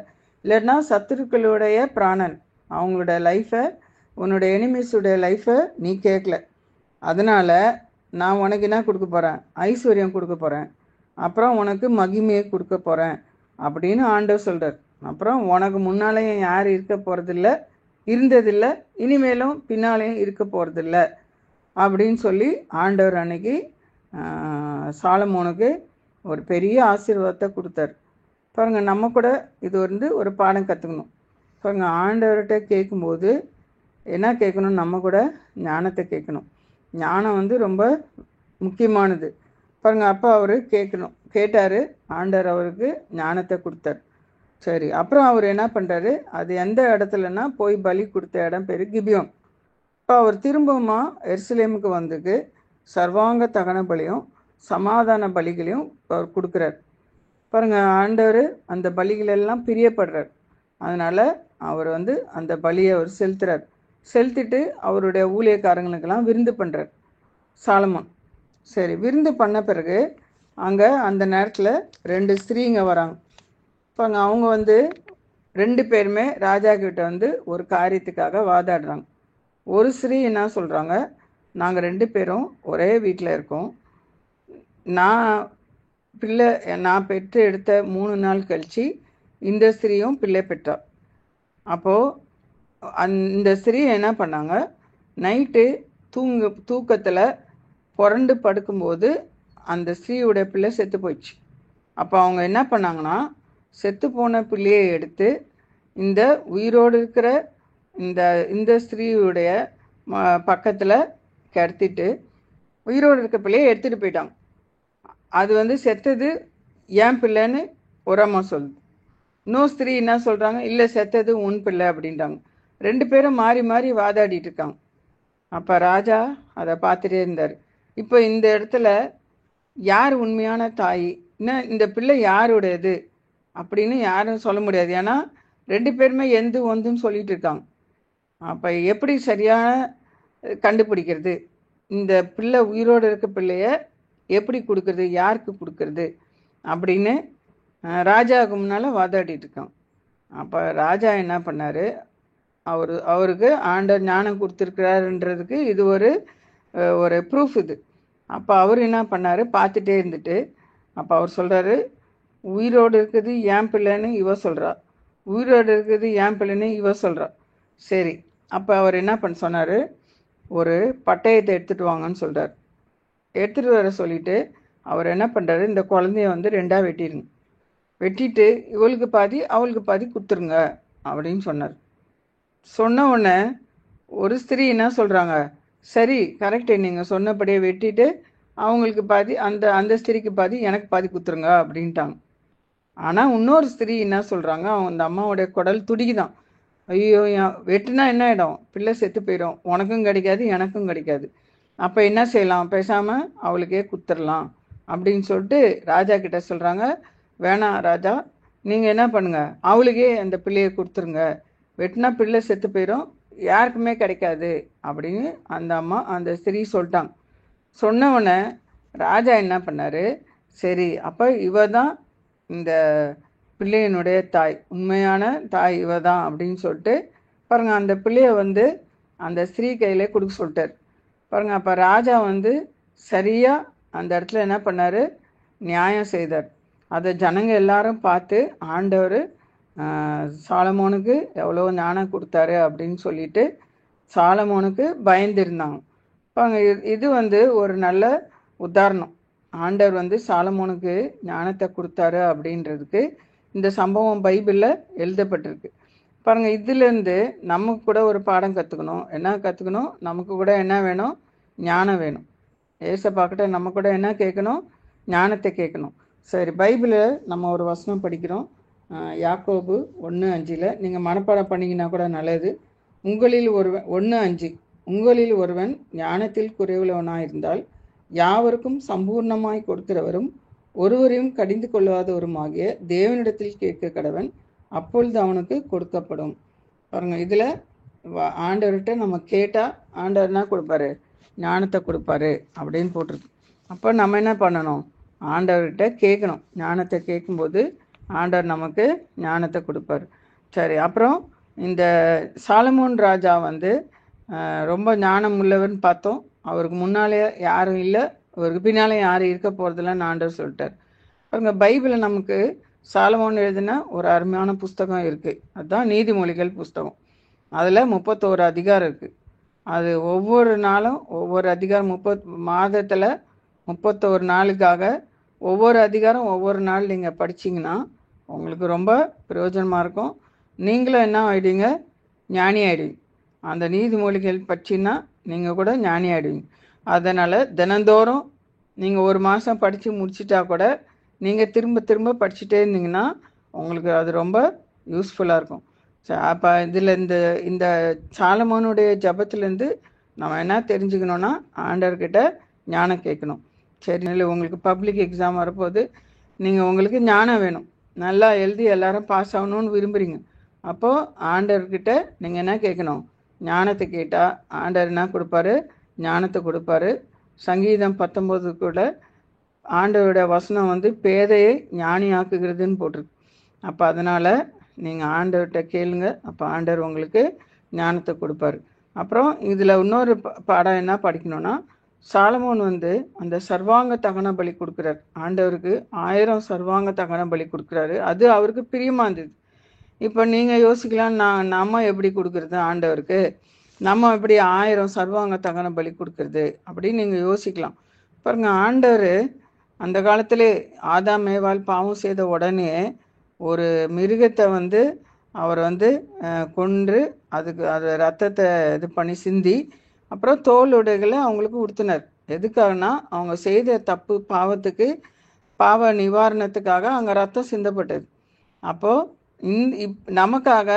இல்லைன்னா சத்துருக்களுடைய பிராணன், அவங்களோட லைஃப்பை, உன்னோட எனிமீஸுடைய லைஃப்பை நீ கேட்கல. அதனால் நான் உனக்கு என்ன கொடுக்க போகிறேன், ஐஸ்வர்யம் கொடுக்க போகிறேன், அப்புறம் உனக்கு மகிமையை கொடுக்க போகிறேன் அப்படின்னு ஆண்டவர் சொல்கிறார். அப்புறம் உனக்கு முன்னாலேயும் யார் இருக்க போகிறதில்ல, இருந்ததில்லை, இனிமேலும் பின்னாலேயும் இருக்க போகிறதில்ல அப்படின்னு சொல்லி ஆண்டவர் அன்னைக்கு சாலமோனுக்கு ஒரு பெரிய ஆசீர்வாதத்தை கொடுத்தார். பாருங்கள், நம்ம கூட இது ஒரு பாடம் கற்றுக்கணும். பாருங்கள், ஆண்டவர்கிட்ட கேட்கும்போது என்ன கேட்கணும், நம்ம கூட ஞானத்தை கேட்கணும். ஞானம் ரொம்ப முக்கியமானது. பாருங்கள், அப்போ அவர் கேட்டார், ஆண்டவர் அவருக்கு ஞானத்தை கொடுத்தார். சரி, அப்புறம் அவர் என்ன பண்ணுறாரு, அது எந்த இடத்துலன்னா போய் பலி கொடுத்த இடம் பேர் கிபியோன். இப்போ அவர் திரும்பவுமா எருசலேமுக்கு வந்துக்கு சர்வாங்க தகன பலியும் சமாதான பலிகளையும் அவர் கொடுக்குறார். பாருங்கள், ஆண்டவர் அந்த பலிகளெல்லாம் பிரியப்படுறார். அதனால் அவர் அந்த பலியை அவர் செலுத்துறார். செலுத்திட்டு அவருடைய ஊழியக்காரங்களுக்கெல்லாம் விருந்து பண்ணுறார் சாலமோன். சரி, விருந்து பண்ண பிறகு அங்கே அந்த நேரத்தில் 2 ஸ்திரீங்க வராங்க. பாருங்க, அவங்க 2 பேருமே ராஜா கிட்ட ஒரு காரியத்துக்காக வாதாடுறாங்க. ஒரு ஸ்திரீ என்ன சொல்கிறாங்க, நாங்கள் 2 பேரும் ஒரே வீட்டில் இருக்கோம், நான் பெற்று எடுத்த 3 நாள் கழித்து இந்த ஸ்திரீயும் பிள்ளை பெற்றா. அப்போது இந்த ஸ்திரீ என்ன பண்ணாங்க, நைட்டு தூக்கத்தில் புரண்டு படுக்கும்போது அந்த ஸ்திரீயோடைய பிள்ளை செத்து போயிடுச்சு. அப்போ அவங்க என்ன பண்ணாங்கன்னா, செத்து போன பிள்ளையை எடுத்து இந்த உயிரோடு இருக்கிற இந்த ஸ்திரீயுடைய பக்கத்தில் கிடத்திட்டு உயிரோடு இருக்க பிள்ளையை எடுத்துகிட்டு போயிட்டாங்க. அது செத்தது ஏன் பிள்ளைன்னு ஒரு அம்மா சொல்லுது. இன்னொரு ஸ்திரீ என்ன சொல்கிறாங்க, இல்லை செத்தது உன் பிள்ளை அப்படின்றாங்க. 2 பேரும் மாறி மாறி வாதாடிட்டு இருக்காங்க. அப்போ ராஜா அதை பார்த்துட்டே இருந்தார். இப்போ இந்த இடத்துல யார் உண்மையான தாய், இன்னும் இந்த பிள்ளை யாருடையது அப்படின்னு யாரும் சொல்ல முடியாது. ஏன்னா 2 பேருமே ஒந்துன்னு சொல்லிட்டு இருக்காங்க. அப்போ எப்படி சரியான கண்டுபிடிக்கிறது, இந்த பிள்ளை உயிரோடு இருக்க பிள்ளைய எப்படி கொடுக்கறது, யாருக்கு கொடுக்கறது அப்படின்னு ராஜாவுக்கு முன்னால் வாதாடிட்டு இருக்காங்க. அப்போ ராஜா என்ன பண்ணார், அவருக்கு ஆண்டவர் ஞானம் கொடுத்துருக்கிறாருன்றதுக்கு இது ஒரு ப்ரூஃப் இது. அப்போ அவர் என்ன பண்ணார், பார்த்துட்டே இருந்துட்டு அப்போ அவர் சொல்கிறாரு, உயிரோடு இருக்குது ஏன் பிள்ளைன்னு இவ சொல்கிறா, உயிரோடு இருக்குது ஏன் பிள்ளைன்னு இவ சொல்கிறா. சரி, அப்போ அவர் என்ன சொன்னார், ஒரு பட்டயத்தை எடுத்துகிட்டு வாங்கன்னு சொல்கிறார். எடுத்துகிட்டு வர சொல்லிவிட்டு அவர் என்ன பண்ணுறாரு, இந்த குழந்தைய 2ஆக வெட்டிடுங்க, வெட்டிட்டு இவளுக்கு பாதி அவளுக்கு பாதி கொடுத்துருங்க அப்படின்னு சொன்னார். சொன்ன உடனே ஒரு ஸ்திரீ என்ன சொல்கிறாங்க, சரி கரெக்டு, நீங்கள் சொன்னபடியே வெட்டிட்டு அவங்களுக்கு பாதி, அந்த ஸ்திரீக்கு பாதி எனக்கு பாதி கொடுத்துருங்க அப்படின்ட்டாங்க. ஆனால் இன்னொரு ஸ்திரீ என்ன சொல்கிறாங்க, அந்த அம்மாவோடைய குடல் துடிக்குதான், ஐயோ வெட்டுனா என்ன ஆகிடும், பிள்ளை செத்து போயிடும், உனக்கும் கிடைக்காது எனக்கும் கிடைக்காது. அப்போ என்ன செய்யலாம், பேசாமல் அவளுக்கே குத்துடலாம் அப்படின்னு சொல்லிட்டு ராஜா கிட்ட சொல்கிறாங்க. வேணாம் ராஜா, நீங்கள் என்ன பண்ணுங்க, அவளுக்கே அந்த பிள்ளையை கொடுத்துருங்க, வெட்டினா பிள்ளை செத்து போயிடும், யாருக்குமே கிடைக்காது அப்படின்னு அந்த ஸ்திரீ சொல்லிட்டாங்க. சொன்னவொடனே ராஜா என்ன பண்ணார், சரி அப்போ இவ தான் இந்த பிள்ளையினுடைய தாய், உண்மையான தாய் இவ தான் அப்படின்னு சொல்லிட்டு பாருங்கள் அந்த பிள்ளைய அந்த ஸ்திரீ கையில் கொடுக்க சொல்லிட்டார். பாருங்கள் அப்போ ராஜா சரியாக அந்த இடத்துல என்ன பண்ணார், நியாயம் செய்தார். அதை ஜனங்க எல்லாரும் பார்த்து ஆண்டவர் சாலமோனுக்கு எவ்வளோ ஞானம் கொடுத்தாரு அப்படின்னு சொல்லிட்டு சாலமோனுக்கு பயந்துருந்தாங்க. பாருங்க இது ஒரு நல்ல உதாரணம். ஆண்டவர் சாலமோனுக்கு ஞானத்தை கொடுத்தாரு அப்படின்றதுக்கு இந்த சம்பவம் பைபிளில் எழுதப்பட்டிருக்கு. பாருங்கள் இதுலேருந்து நமக்கு கூட ஒரு பாடம் கற்றுக்கணும். என்ன கற்றுக்கணும், நமக்கு கூட என்ன வேணும், ஞானம் வேணும். ஏசப்பாக்கிட்ட நம்ம கூட என்ன கேட்கணும், ஞானத்தை கேட்கணும். சரி, பைபிளில் நம்ம ஒரு வசனம் படிக்கிறோம், யாக்கோபு 1:5. நீங்கள் மனப்பாடம் பண்ணிங்கன்னா கூட நல்லது. உங்களில் ஒருவன் 1:5, உங்களில் ஒருவன் ஞானத்தில் குறைவுள்ளவனாயிருந்தால் யாவருக்கும் சம்பூர்ணமாய் கொடுக்கிறவரும் ஒருவரையும் கடிந்து கொள்ளாதவருமாகிய தேவனிடத்தில் கேட்க கடவன், அப்பொழுது அவனுக்கு கொடுக்கப்படும். பாருங்க, இதில் ஆண்டவர்கிட்ட நம்ம கேட்டால் ஆண்டவர்னா கொடுப்பாரு, ஞானத்தை கொடுப்பாரு அப்படின்னு போட்டிருக்கு. அப்போ நம்ம என்ன பண்ணணும், ஆண்டவர்கிட்ட கேட்கணும். ஞானத்தை கேட்கும்போது ஆண்டவர் நமக்கு ஞானத்தை கொடுப்பார். சரி, அப்புறம் இந்த சாலமோன் ராஜா ரொம்ப ஞானம் உள்ளவர்னு பார்த்தோம். அவருக்கு முன்னாலே யாரும் இல்லை, அவருக்கு பின்னாலே யாரும் இருக்க போகிறதில்லன்னு ஆண்டவர் சொல்லிட்டார். பாருங்க, பைபிளில் நமக்கு சாலமோன் எழுதின ஒரு அருமையான புஸ்தகம் இருக்குது, அதுதான் நீதிமொழிகள் புஸ்தகம். அதில் 31 அதிகாரம் இருக்குது. அது ஒவ்வொரு நாளும் ஒவ்வொரு அதிகாரம், மாதத்தில் 31 நாளுக்காக ஒவ்வொரு அதிகாரம் ஒவ்வொரு நாள் நீங்கள் படிச்சிங்கன்னா உங்களுக்கு ரொம்ப பிரயோஜனமாக இருக்கும். நீங்களும் என்ன ஆகிடுவீங்க, ஞானி ஆகிடுவீங்க. அந்த நீதிமொழிகள் பற்றினா நீங்கள் கூட ஞானி ஆகிடுவீங்க. அதனால் தினந்தோறும் நீங்கள் ஒரு மாதம் படித்து முடிச்சிட்டா கூட நீங்கள் திரும்ப திரும்ப படிச்சுட்டே இருந்தீங்கன்னா உங்களுக்கு அது ரொம்ப யூஸ்ஃபுல்லாக இருக்கும். அப்போ இதில் இந்த சாலமோனுடைய ஜபத்துலேருந்து நம்ம என்ன தெரிஞ்சுக்கணுன்னா ஆண்டவர்கிட்ட ஞானம் கேட்கணும். சரி, இல்லை உங்களுக்கு பப்ளிக் எக்ஸாம் வரப்போது, நீங்கள் உங்களுக்கு ஞானம் வேணும், நல்லா எழுதி எல்லாரும் பாஸ் ஆகணும்னு விரும்புகிறீங்க. அப்போது ஆண்டவர்கிட்ட நீங்கள் என்ன கேட்கணும், ஞானத்தை கேட்டால் ஆண்டவர் என்ன கொடுப்பாரு, ஞானத்தை கொடுப்பாரு. சங்கீதம் 19 கூட ஆண்டவருடைய வசனம் பேதையை ஞானி ஆக்குகிறதுன்னு போட்டிருக்கு. அப்போ அதனால் நீங்கள் ஆண்டவர்கிட்ட கேளுங்க, அப்போ ஆண்டவர் உங்களுக்கு ஞானத்தை கொடுப்பாரு. அப்புறம் இதில் இன்னொரு பாடம் என்ன படிக்கணும்னா, சாலமோன் அந்த சர்வாங்க தகன பலி கொடுக்குறாரு. ஆண்டவருக்கு 1000 சர்வாங்க தகன பலி கொடுக்குறாரு. அது அவருக்கு பிரியமாக இருந்தது. இப்போ நீங்கள் யோசிக்கலாம், நம்ம எப்படி கொடுக்குறது ஆண்டவருக்கு, நம்ம எப்படி 1000 சர்வாங்க தகன பலி கொடுக்குறது அப்படின்னு நீங்கள் யோசிக்கலாம். பாருங்க, ஆண்டவர் அந்த காலத்திலே ஆதாம் ஏவாள் பாவம் செய்த உடனே ஒரு மிருகத்தை அவர் கொன்று அது ரத்தத்தை இது பண்ணி சிந்தி அப்புறம் தோல் உடைகளை அவங்களுக்கு உடுத்தினார். எதுக்காகனா அவங்க செய்த தப்பு பாவத்துக்கு பாவ நிவாரணத்துக்காக அங்கே ரத்தம் சிந்தப்பட்டது. அப்போது நமக்காக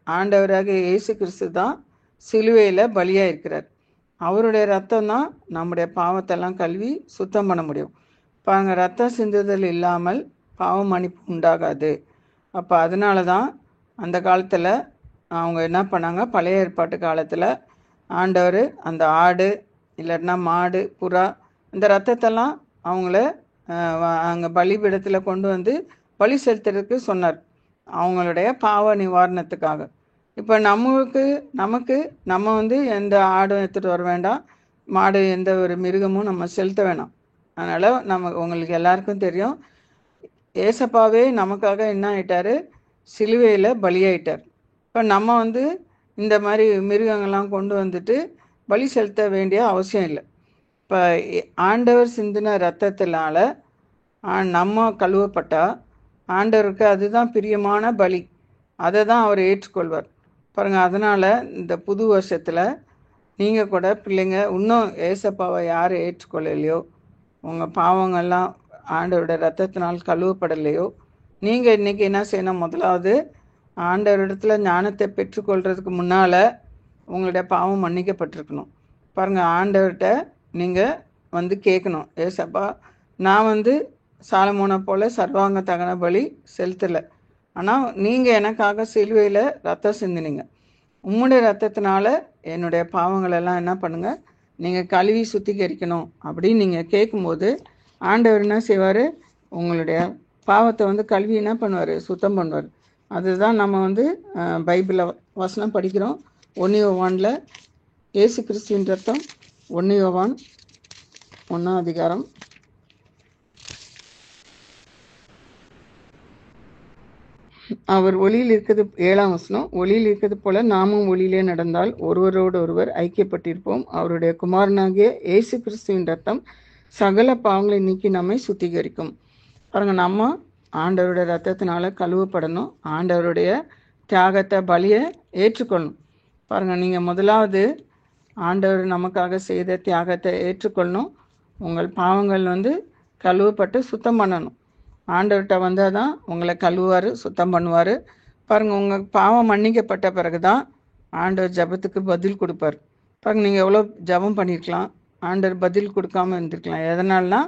ஆண்டவராக இயேசு கிறிஸ்து தான் சிலுவையில் பலியாக இருக்கிறார். அவருடைய ரத்தம் தான் நம்முடைய பாவத்தெல்லாம் கழுவி சுத்தம் பண்ண முடியும். இப்போ அங்கே ரத்தம் சிந்துதல் இல்லாமல் பாவ மன்னிப்பு உண்டாகாது. அப்போ அதனால தான் அந்த காலத்தில் அவங்க என்ன பண்ணாங்க, பழைய ஏற்பாட்டு காலத்தில் ஆண்டவர் அந்த ஆடு இல்லைன்னா மாடு புறா இந்த ரத்தத்தெல்லாம் அவங்கள அங்கே பலிபீடத்தில் கொண்டு பலி செலுத்துறதுக்கு சொன்னார், அவங்களுடைய பாவ நிவாரணத்துக்காக. இப்போ நமக்கு நம்ம எந்த ஆடும் எடுத்துகிட்டு வர வேண்டாம், மாடு எந்த ஒரு மிருகமும் நம்ம செலுத்த வேணாம். அதனால் உங்களுக்கு எல்லாருக்கும் தெரியும், ஏசப்பாவே நமக்காக என்ன ஆயிட்டாரு, சிலுவையில் பலியாயிட்டார். இப்போ நம்ம இந்த மாதிரி மிருகங்கள்லாம் கொண்டு பலி செலுத்த வேண்டிய அவசியம் இல்லை. இப்போ ஆண்டவர் சிந்தின ரத்தத்தினால நம்ம கழுவப்பட்டால் ஆண்டவருக்கு அதுதான் பிரியமான பலி, அதை தான் அவர் ஏற்றுக்கொள்வார். பாருங்கள், அதனால் இந்த புது வருஷத்தில் நீங்கள் கூட பிள்ளைங்க இன்னும் ஏசப்பாவை யார் ஏற்றுக்கொள்ளலையோ, உங்கள் பாவங்கள்லாம் ஆண்டவருடைய ரத்தத்தினால் கழுவப்படலையோ, நீங்கள் இன்றைக்கி என்ன செய்யணும், முதலாவது ஆண்டவரிடத்துல ஞானத்தை பெற்றுக்கொள்றதுக்கு முன்னால் உங்களுடைய பாவம் மன்னிக்கப்பட்டிருக்கணும். பாருங்கள், ஆண்டவர்கிட்ட நீங்கள் வந்து கேட்கணும், ஏசப்பா நான் சாலமோனை போல் சர்வாங்க தகன பலி செலுத்தலை, ஆனால் நீங்கள் எனக்காக சிலுவையில் ரத்தம் சிந்தினீங்க, உம்முடைய ரத்தத்தினால என்னுடைய பாவங்களெல்லாம் என்ன பண்ணுங்கள், நீங்கள் கழுவி சுத்திகரிக்கணும் அப்படின்னு நீங்கள் கேட்கும்போது ஆண்டவர் என்ன செய்வார், உங்களுடைய பாவத்தை கழுவி என்ன பண்ணுவார், சுத்தம் பண்ணுவார். அதுதான் நம்ம பைபிளில் வசனம் படிக்கிறோம். 1 யோவானில் இயேசு கிறிஸ்துவின் ரத்தம், 1 யோவான் 1ஆம் அதிகாரம் 7 வசனம், ஒளியில் இருக்கிறது போல நாமும் ஒளியிலே நடந்தால் ஒருவரோடு ஒருவர் ஐக்கியப்பட்டிருப்போம். அவருடைய குமாரனாகிய இயேசு கிறிஸ்துவின் ரத்தம் சகல பாவங்களை நீக்கி நம்மை சுத்திகரிக்கும். பாருங்க, நம்ம ஆண்டவருடைய ரத்தத்தினால கழுவப்படணும், ஆண்டவருடைய தியாகத்தை பலியை ஏற்றுக்கொள்ளணும். பாருங்க, நீங்கள் முதலாவது ஆண்டவர் நமக்காக செய்த தியாகத்தை ஏற்றுக்கொள்ளணும். உங்கள் பாவங்கள் கழுவப்பட்டு சுத்தம் பண்ணணும். ஆண்டவர்கிட்ட வந்தால் தான் உங்களை கழுவார், சுத்தம் பண்ணுவார். பாருங்கள், உங்கள் பாவம் மன்னிக்கப்பட்ட பிறகு தான் ஆண்டவர் ஜபத்துக்கு பதில் கொடுப்பார். பாருங்கள், நீங்கள் எவ்வளோ ஜபம் பண்ணியிருக்கலாம், ஆண்டவர் பதில் கொடுக்காம இருந்திருக்கலாம். எதனால்னா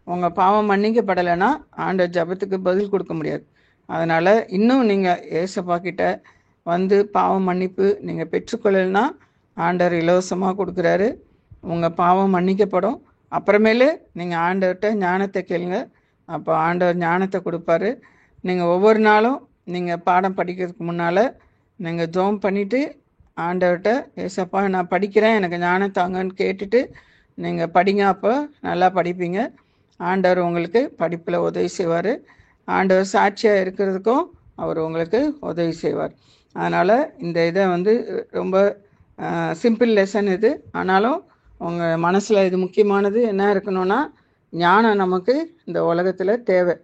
உங்கள் பாவம் மன்னிக்கப்படலைன்னா ஆண்டவர் ஜபத்துக்கு பதில் கொடுக்க முடியாது. அதனால் இன்னும் நீங்கள் ஏசப்பா கிட்ட பாவம் மன்னிப்பு நீங்கள் பெற்றுக்கொள்ளலைன்னா ஆண்டவர் இலவசமாக கொடுக்குறாரு. உங்கள் பாவம் மன்னிக்கப்படும். அப்புறமேலே நீங்கள் ஆண்டவர்கிட்ட ஞானத்தை கேளுங்க, அப்போ ஆண்டவர் ஞானத்தை கொடுப்பாரு. நீங்கள் ஒவ்வொரு நாளும் நீங்கள் பாடம் படிக்கிறதுக்கு முன்னால் நீங்கள் ஜெபம் பண்ணிவிட்டு ஆண்டவர்கிட்ட ஏசப்பா நான் படிக்கிறேன், எனக்கு ஞானம் தாங்கன்னு கேட்டுட்டு நீங்கள் படிங்க. அப்போ நல்லா படிப்பீங்க. ஆண்டவர் உங்களுக்கு படிப்பில் உதவி செய்வார். ஆண்டவர் சாட்சியாக இருக்கிறதுக்கும் அவர் உங்களுக்கு உதவி செய்வார். அதனால் இந்த இதை ரொம்ப சிம்பிள் லெசன் இது. ஆனாலும் உங்கள் மனசில் இது முக்கியமானது என்ன இருக்கணும்னா, ஞானம் நமக்கு இந்த உலகத்தில் தேவை.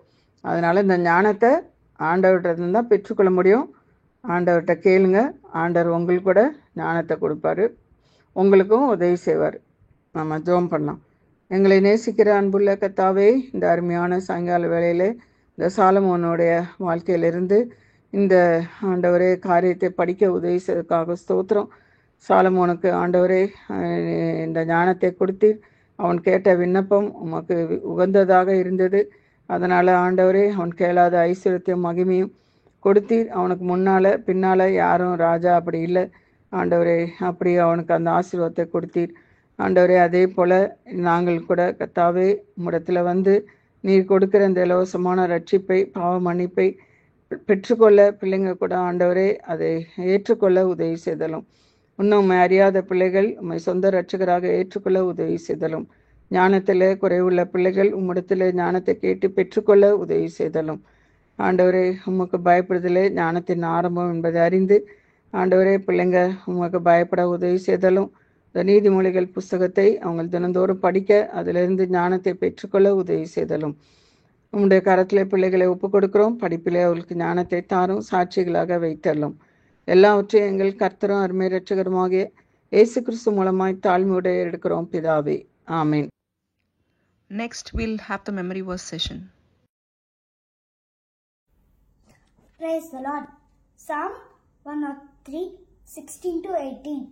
அதனால் இந்த ஞானத்தை ஆண்டவர்கிட்ட தான் பெற்றுக்கொள்ள முடியும். ஆண்டவர்கிட்ட கேளுங்க, ஆண்டவர் உங்களுக்கு கூட ஞானத்தை கொடுப்பாரு, உங்களுக்கும் உதவி செய்வார். நம்ம ஜெபம் பண்ணலாம். எங்களை நேசிக்கிற அன்புள்ள கர்த்தாவே, இந்த அருமையான சாயங்கால வேளையில் இந்த சாலமோனுடைய வாழ்க்கையிலிருந்து இந்த ஆண்டவரே காரியத்தை படிக்க உதவி செய்வதற்காக ஸ்தோத்திரம். சாலமோனுக்கு ஆண்டவரே இந்த ஞானத்தை கொடுத்தீர். அவன் கேட்ட விண்ணப்பம் உமக்கு உகந்ததாக இருந்தது. அதனால் ஆண்டவரே அவன் கேளாத ஐஸ்வர்யத்தையும் மகிமையும் கொடுத்தீர். அவனுக்கு முன்னால் பின்னால் யாரும் ராஜா அப்படி இல்லை ஆண்டவரே, அப்படி அவனுக்கு அந்த ஆசீர்வாதத்தை கொடுத்தீர். ஆண்டவரே, அதே போல் நாங்கள் கூட கர்த்தாவே உம்மிடத்தில் நீர் கொடுக்குற இந்த இலவசமான ரட்சிப்பை, பாவ மன்னிப்பை பெற்றுக்கொள்ள பிள்ளைங்க கூட ஆண்டவரே அதை ஏற்றுக்கொள்ள உதவி செய்தலும். இன்னும் அறியாத பிள்ளைகள் உம்மை சொந்த ரட்சகராக ஏற்றுக்கொள்ள உதவி செய்தலும். ஞானத்தில் குறைவுள்ள பிள்ளைகள் உம்மிடத்தில் ஞானத்தை கேட்டு பெற்றுக்கொள்ள உதவி செய்தலும். ஆண்டவரே, உமக்கு பயப்படுதலே ஞானத்தின் ஆரம்பம் என்பதை அறிந்து ஆண்டவரே பிள்ளைங்க உமக்கு பயப்பட உதவி செய்தலும். இந்த நீதிமொழிகள் புஸ்தகத்தை அவங்க தினந்தோறும் படிக்க அதிலிருந்து ஞானத்தை பெற்றுக்கொள்ள உதவி செய்தலும். உம்முடைய கரத்தில் பிள்ளைகளை ஒப்புக் கொடுக்கிறோம். படிப்பிலே அவர்களுக்கு ஞானத்தை தாரும், சாட்சிகளாக வைத்தள்ளும். எல்லாவற்றையும் எங்கள் கர்த்தரும் அருமை இரட்சகருமாகிய இயேசு கிறிஸ்து மூலமாய் தாழ்மையுடைய எடுக்கிறோம் பிதாவே, ஆமேன். Next we'll have the memory verse session. Praise the Lord. Psalm 103, 16-18.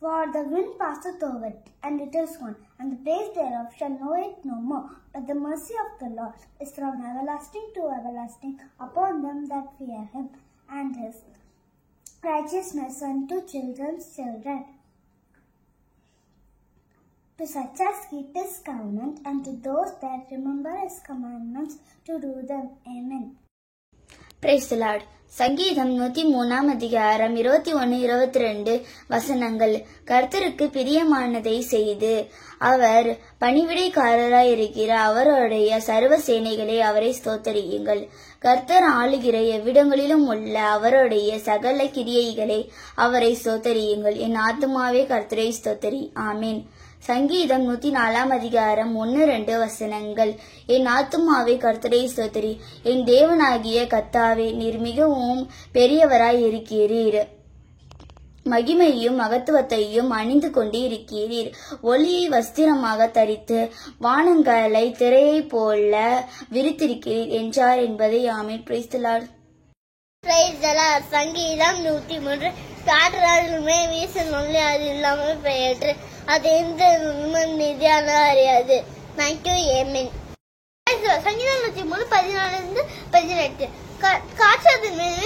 For the wind passeth over it, and it is gone, and the praise thereof shall know it no more. But the mercy of the Lord is from everlasting to everlasting upon them that fear him, and his righteousness unto children's children, to such as keep his covenant, and to those that remember his commandments to do them. Amen. Praise the Lord. சங்கீதம் 103 அதிகாரம் 21-22 வசனங்கள். கர்த்தருக்கு பிரியமானதை செய்து அவர் பணிவிடைக்காரராயிருக்கிற அவருடைய சர்வ சேனைகளை அவரை ஸ்தோத்தரியுங்கள். கர்த்தர் ஆளுகிற எவ்விடங்களிலும் உள்ள அவருடைய சகல கிரியைகளை அவரை ஸ்தோத்தரியுங்கள். என் ஆத்துமாவே கர்த்தரை ஸ்தோத்தரி. ஆமீன். சங்கீதம் 104 அதிகாரம் 1-2 வசனங்கள். என் ஆத்துமாவே கர்த்தரை ஸ்தோத்திரி. என் தேவனாகிய கர்த்தாவே, நீர் மிகவும் பெரியவராய் இருக்கிறீர். மகிமையும் மகத்துவத்தையும் அணிந்து கொண்டு இருக்கிறீர். ஒளியை வஸ்திரமாக தரித்து வானங்களை திரையை போல விரித்திருக்கிறீர் என்றார் என்பதை ஆமீன். Praise the Lord. Praise the Lord. சங்கீதம் 103. காற்றாலுமே வீசணும்ல அது இல்லாமல் பெயற்று அது எந்த நிதியான அறியாது. தேங்க்யூ ஏமின். சங்கீதம் 103:14-18. காற்று மேல்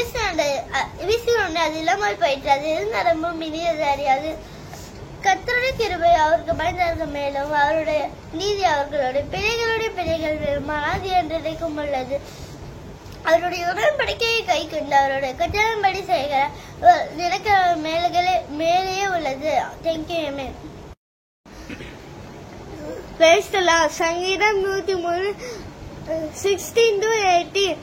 வீசினோண்டு அது இல்லாமல் போயிற்று அது எந்த ரொம்ப மினியது அறியாது. கர்த்தருடைய கிருபை அவருக்கு பயந்தவர்கள் மேலும் அவருடைய நீதி அவர்களுடைய பிழைகள் மேலும் அனாதி என்றைக்கும் உள்ளது. அவருடைய உடன்படிக்கையை கை கொண்டு அவருடைய கட்டளைப்படி செய்கிற நினைக்கிற மேலேயே உள்ளது. Thank you amen. Praise the Lord. சங்கீதம் 103:16-18.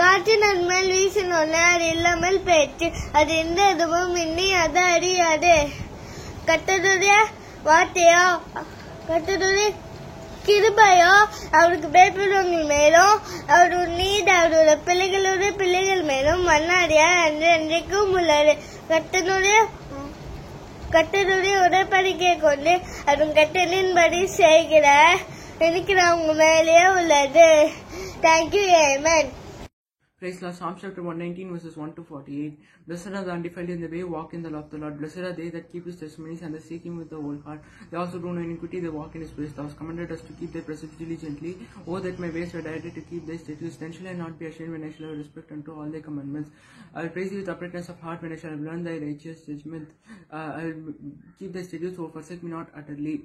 காற்று நன்மேல் வீசினோன்னு அது இல்லாமல் போயிற்று அது எந்த இதுவும் இன்னி அதை அறியாது. கர்த்தருடைய வார்த்தையோ கர்த்தருடைய கிருபையோ அவருக்கு பயப்படுவவங்க மேலும் அவருடைய நீதி அவருடைய பிள்ளைகள் மேலும் மன்னாடியா என்றைக்கும் உள்ளது. கர்த்தருடைய உடன்படிக்கையை கொண்டு அவன் கட்டளின்படி செய்கிற இருக்கிறவங்க மேலேயே உள்ளது. Thank you amen. Praise Lord. Psalms chapter 119:1-48. Blessed are the undefiled in the way, walk in the law of the Lord. Blessed are they that keep his testimonies and they seek him with the whole heart. They also do no iniquity, they walk in his ways. Thou hast commanded us to keep thy precepts diligently. Oh, that my ways were directed to keep thy statutes. Then shall I not be ashamed when I shall have respect unto all thy commandments. I will praise thee with uprightness of heart when I shall have learned thy righteous judgment. I will keep thy statutes, O forsake me not utterly.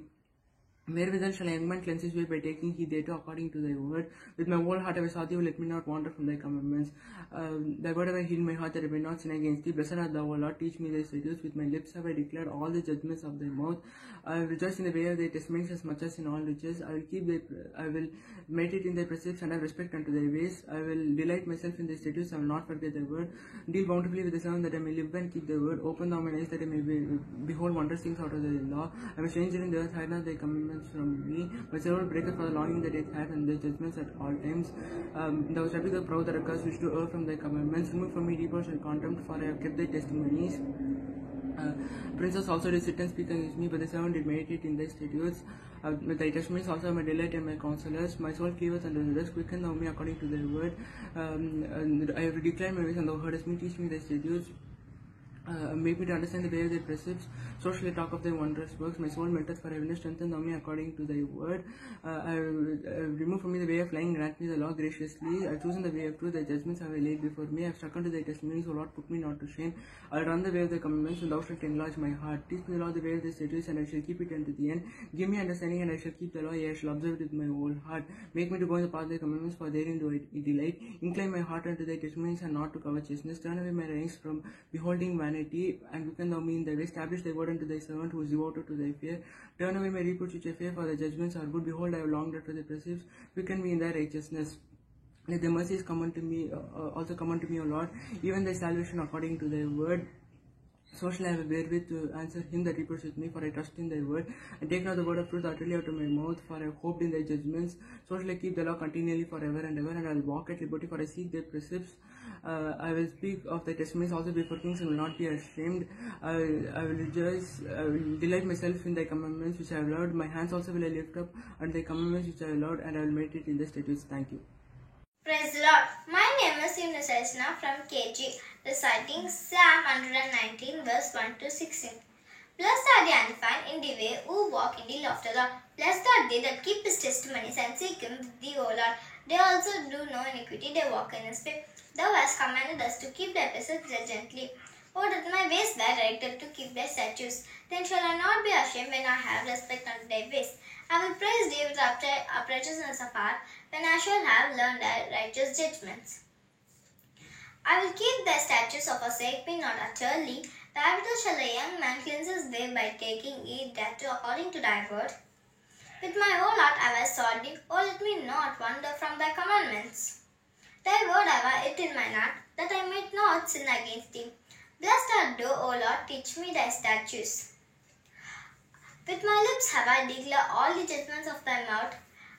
Wherewithal shall a young man cleanse his way by taking heed thereto according to thy word. With my whole heart I will sought thee, let me not wander from thy commandments. Thy word have I hid in my heart that I may not sin against thee. Blessed art thou, O Lord, teach me thy statutes. With my lips have I declared all the judgments of thy mouth. I will rejoice in the way of thy testimonies as much as in all riches. I will meditate in thy precepts and have respect unto thy ways. I will delight myself in thy statutes, I will not forget thy word. Deal bountifully with the servant that I may live and keep thy word. Open thou mine eyes that I may behold wondrous things out of thy law. I am a stranger in the earth, hide not thy commandments from me. My soul breaketh for the longing that it hath and thy judgments at all times. Thou shalt be the proud that accursed which do err from thy commandments. Remove from me reproach and contempt, for I have kept thy testimonies. Princes also did sit and speak against me, but the servant did meditate in thy statutes. With thy testimonies also my delight and my counselors. My soul cleaveth unto the rest, quicken thou me according to thy word. I have declared my ways, and thou heardest me. Teach me thy statutes. Make me to understand the way of thy precepts. So shall I talk of thy wondrous works. My soul melteth for heaviness, strengthen thou me according to thy word. I remove from me the way of lying, grant me the law graciously. I have chosen the way of truth, thy judgments have I laid before me. I have stuck unto thy testimonies, O Lord, put me not to shame. I will run the way of thy commandments, and thou shalt enlarge my heart. Teach me, Lord, the way of thy statutes, and I shall keep it unto the end. Give me understanding, and I shall keep the law, yea, I shall observe it with my whole heart. Make me to go in the path of thy commandments, for therein do I delight. Incline my heart unto thy testimonies, and not to covetousness. Turn away my reins from beholding vanity, and quicken thou me in thy way. Establish thy word unto thy servant, who is devoted to thy fear. Turn away my reproach which I fear, for thy judgments are good. Behold, I have longed after thy precepts. Quicken me in thy righteousness. Let thy mercies come unto me, also come unto me, O Lord, even thy salvation according to thy word. So shall I have wherewith to answer him that reproacheth me, for I trust in thy word. And take not the word of truth utterly out of my mouth, for I have hoped in thy judgments. So shall I keep the law continually forever and ever, and I will walk at liberty, for I seek thy precepts. I will speak of thy testimonies also before kings, and will not be ashamed. I will rejoice, I will delight myself in thy commandments which I have loved. My hands also will I lift up unto thy commandments which I have loved, and I will meditate in thy statutes. Thank you. Praise the Lord. My name is Sina from KG, reciting Psalm 119:1-16. Blessed are the undefined in the way who walk in the law of the Lord. Blessed are they that keep his testimonies and seek him with thee, O Lord. They also do no iniquity, they walk in his way. Thou hast commanded us to keep thy precepts diligently. Oh, that my ways were directed to keep thy statutes. Then shall I not be ashamed when I have respect unto thy ways. I will praise thee with uprightness of heart, when I shall have learned thy righteous judgments. I will keep thy statutes, so forsake me not utterly. Wherewithal shall a young man cleanse his way by taking heed thereto according to thy word. With my whole heart have I sought thee, oh let me not wander from thy commandments. Thy word have I hid in mine heart, that I might not sin against thee. Blessed art thou, O Lord, teach me thy statutes. With my lips have I declared all the judgments of thy mouth.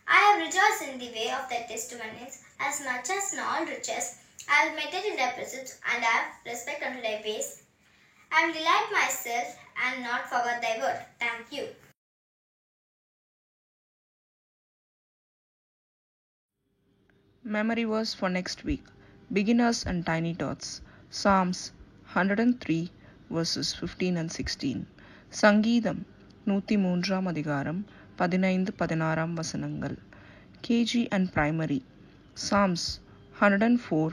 I have rejoiced in the way of thy testimonies, as much as in all riches. I will meditate in thy precepts, and have respect unto thy ways. I will delight myself, and not forget thy word. Thank you. Memory verse for next week. Beginners and Tiny Tots. Psalms 103 verses 15 and 16. Sangeetham 103 அதிகாரம் 15-16 வசனங்கள். KG and Primary. Psalms 104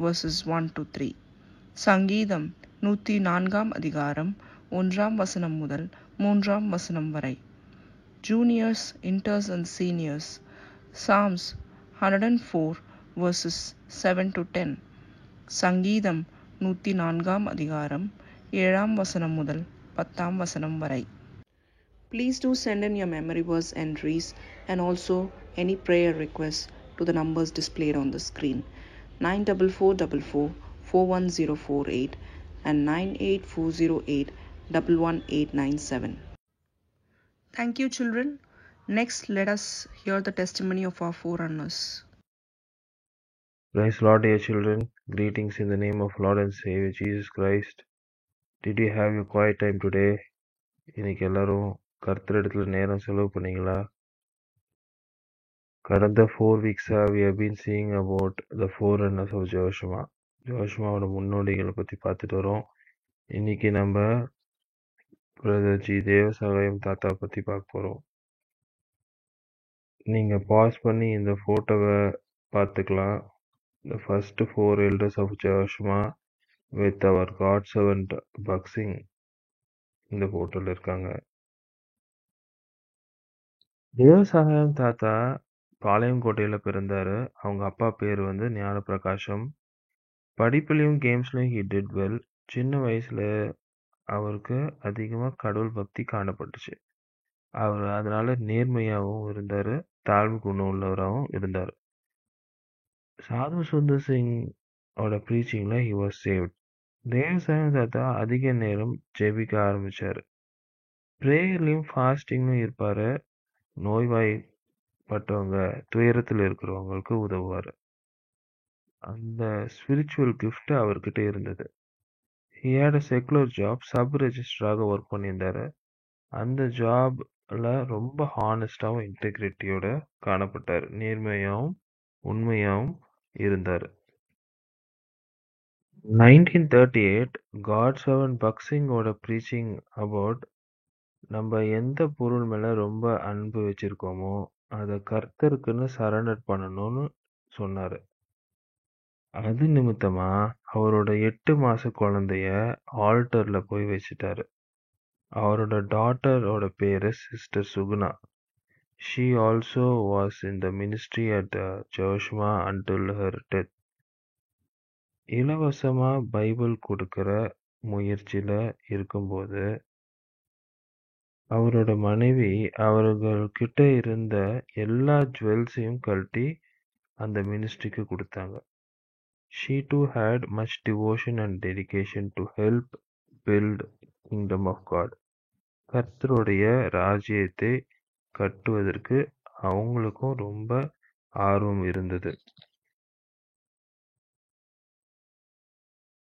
verses 1-3. சங்கீதம் 104 அதிகாரம் 1 வசனம் முதல் 3 வசனம் வரை. Juniors, Inters and Seniors. Psalms 104 verses 7-10. சங்கீதம் 104 அதிகாரம் 7 வசனம் முதல் 10 வசனம் வரை. Please do send in your memory verse entries and also any prayer requests to the numbers displayed on the screen. 94444 41048 and 98408 Thank you, children. Next, let us hear the testimony of our forerunners. Praise Lord, dear children. Greetings in the name of Lord and Savior Jesus Christ. Did you have your quiet time today? இன்னைக்கு எல்லாரும் கர்த்தரிடத்துல நேரம் செலவு பண்ணீங்களா? கடந்த 4 weeks-ஆ we have been seeing about the forerunners of Joshua. ஜோஷுவாவோட முன்னோடிகளை பற்றி பார்த்துட்டு வரோம். இன்னைக்கு நம்ம பிரதர் ஜி தேவசகாயம் தாத்தா பற்றி பார்க்க போகிறோம். நீங்கள் பாஸ் பண்ணி இந்த ஃபோட்டோவை பார்த்துக்கலாம். The first 4 elders of Joshua with our God servant Buxing இந்த ஃபோட்டோவில் இருக்காங்க. தேவசகாயம் தாத்தா பாளையங்கோட்டையில் பிறந்தார். அவங்க அப்பா பேர் வந்து ஞான பிரகாஷம். படிப்புலையும் கேம்ஸ்லையும் he did well. சின்ன வயசில் அவருக்கு அதிகமாக கடவுள் பக்தி காணப்பட்டுச்சு. அவர் அதனால நேர்மையாகவும் இருந்தார், தாழ்வு குணம் உள்ளவராகவும் இருந்தார். சாது சுந்தர் சிங் ஓட ப்ரீச்சிங்கில் he was saved. தேவசாயம் தாத்தா அதிக நேரம் ஜெபிக்க ஆரம்பித்தார். ப்ரேயர்லையும் ஃபாஸ்டிங்லையும் இருப்பார். நோய்வாய்ப்பட்டவங்க துயரத்தில் இருக்கிறவங்களுக்கு உதவுவார். அந்த ஸ்பிரிச்சுவல் கிஃப்ட் அவர்கிட்ட இருந்தது. he had a secular job, sub ரெஜிஸ்டராக ஒர்க் பண்ணியிருந்தார். அந்த ஜாப்ல ரொம்ப ஹானஸ்டாகவும் இன்டெகிரிட்டியோட காணப்பட்டார். நேர்மையாகவும் உண்மையாகவும் இருந்தார். 1938 காட் செவன் பக்சிங்கோட ப்ரீச்சிங் அபவுட் நம்ம எந்த பொருள் மேலே ரொம்ப அன்பு வச்சிருக்கோமோ அதை கர்த்தருக்குன்னு சரண்டர் பண்ணணும்னு சொன்னார். அது நிமித்தமா அவரோட 8 மாச குழந்தைய ஆல்டர்ல போய் வச்சுட்டாரு. அவரோட டாட்டரோட பேரு sister Suguna. She also was in the ministry at Joshua until her death. இலவசமா பைபிள் கொடுக்கிற முயற்சியில இருக்கும்போது அவரோட மனைவி அவர்கள்கிட்ட இருந்த எல்லா ஜுவல்ஸையும் கழட்டி அந்த மினிஸ்ட்ரிக்கு கொடுத்தாங்க. She too had much devotion and dedication to help build kingdom of God. கர்த்தருடைய ராஜ்யத்தை கட்டுவதற்கு அவங்களுக்கும் ரொம்ப ஆர்வம் இருந்தது.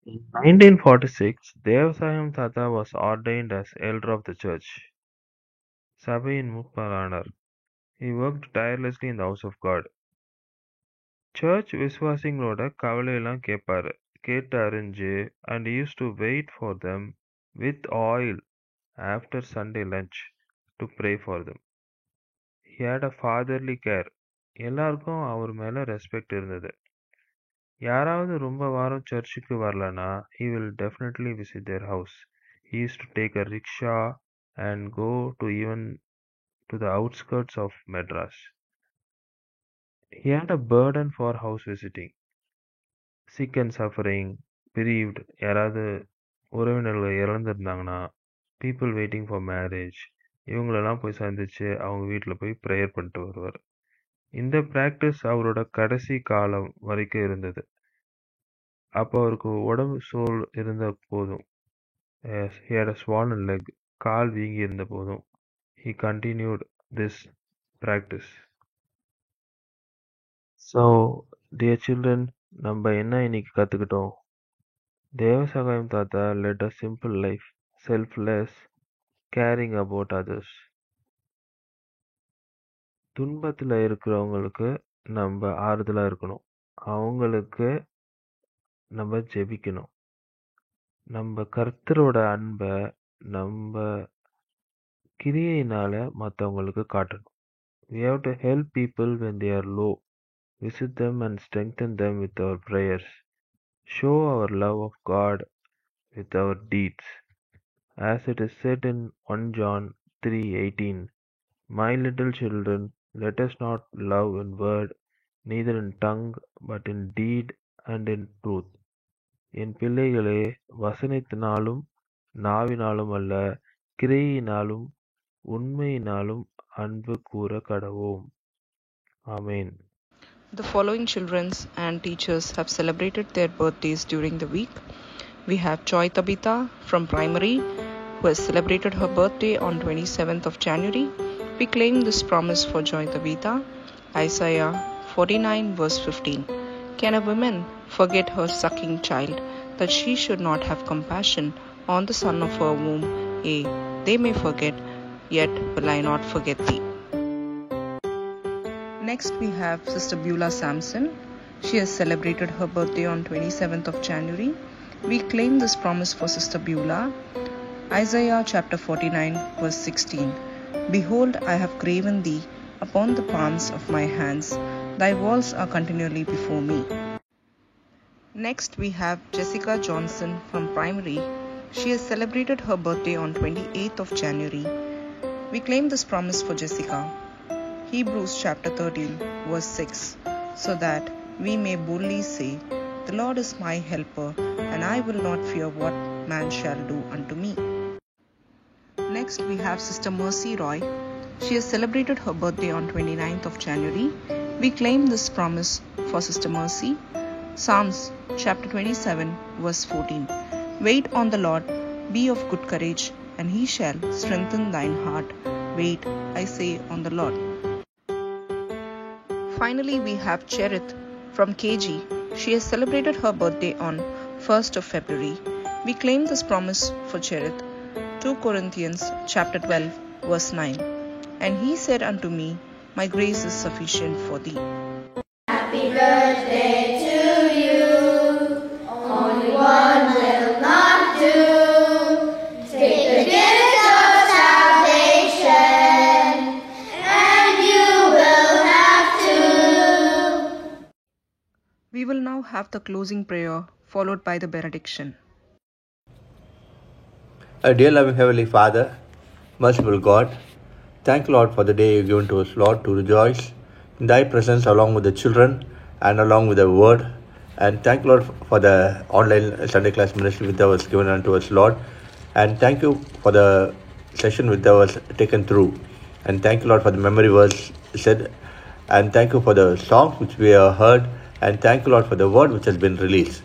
In 1946, Devasayam Tata was ordained as elder of the church. சபையின் மூப்பரானார். He worked tirelessly in the house of God. Church விசுவாசிங்களோட கவலையெல்லாம் கேட்டு அறிஞ்சு and he used to wait for them with oil after Sunday lunch to pray for them. He had a fatherly care. எல்லாருக்கும் அவர் மேல respect இருந்தது. யாராவது ரொம்ப வாரம் சர்ச்சுக்கு வரலனா he will definitely visit their house. He used to take a rickshaw and go to even to the outskirts of Madras. He had a burden for house visiting. Sick and suffering, bereaved, யாராவது உறவினர்கள் இறந்துருந்தாங்கன்னா, people waiting for marriage, இவங்களெல்லாம் போய் சந்திச்சு அவங்க வீட்டில் போய் prayer பண்ணிட்டு வருவார். இந்த ப்ராக்டிஸ் அவரோட கடைசி காலம் வரைக்கும் இருந்தது. அப்போ அவருக்கு உடம்பு சோல் இருந்த போதும், he had a swollen leg, கால் வீங்கி இருந்த போதும், he continued this practice. So, dear children, நம்ம என்ன இன்னைக்கு கற்றுக்கிட்டோம்? தேவசகாயம் தாத்தா led a simple life, selfless, caring about others. துன்பத்தில் இருக்கிறவங்களுக்கு நம்ம ஆறுதலாக இருக்கணும். அவங்களுக்கு நம்ம ஜெபிக்கணும். நம்ம கர்த்தரோட அன்பை நம்ம கிரியையினால மற்றவங்களுக்கு காட்டணும். We have to help people when they are low. Visit them and strengthen them with our prayers. Show our love of God with our deeds. As it is said in 1 John 3:18, My little children, let us not love in word, neither in tongue, but in deed and in truth. என் பிள்ளைகளே, வசனத்தினாலும் நாவினாலும் அல்ல, கிரியையினாலும் உண்மையினாலும் அன்பு கூற கடவோம். ஆமென். The following children and teachers have celebrated their birthdays during the week. We have Joy Tabitha from primary, who has celebrated her birthday on 27th of January. We claim this promise for Joy Tabitha. Isaiah 49 verse 15. Can a woman forget her sucking child, that she should not have compassion on the son of her womb? Yea, they may forget, yet will I not forget thee. Next we have Sister Beulah Sampson. She has celebrated her birthday on 27th of January. We claim this promise for Sister Beulah. Isaiah chapter 49 verse 16. Behold, I have graven thee upon the palms of my hands. Thy walls are continually before me. Next we have Jessica Johnson from primary. She has celebrated her birthday on 28th of January. We claim this promise for Jessica. Hebrews chapter 13 verse 6, so that we may boldly say, The Lord is my helper, and I will not fear what man shall do unto me. Next we have Sister Mercy Roy. She has celebrated her birthday on 29th of January. We claim this promise for Sister Mercy. Psalms chapter 27 verse 14. Wait on the Lord, be of good courage, and he shall strengthen thine heart. Wait, I say, on the Lord. Finally, we have Cherith from KG. She has celebrated her birthday on 1st of February. We claim this promise for Cherith. 2 Corinthians chapter 12 verse 9. And he said unto me, My grace is sufficient for thee. Happy birthday to you. Only one will not do. Take the gift of salvation, and you will have to. We will now have the closing prayer followed by the benediction. Our dear loving Heavenly Father, merciful God, thank you, Lord, for the day you've given to us, Lord, to rejoice in thy presence along with the children and along with the word. And thank you, Lord, for the online Sunday class ministry which thou hast given unto us, Lord. And thank you for the session which thou hast taken through. And thank you, Lord, for the memory verse said. And thank you for the songs which we have heard. And thank you, Lord, for the word which has been released.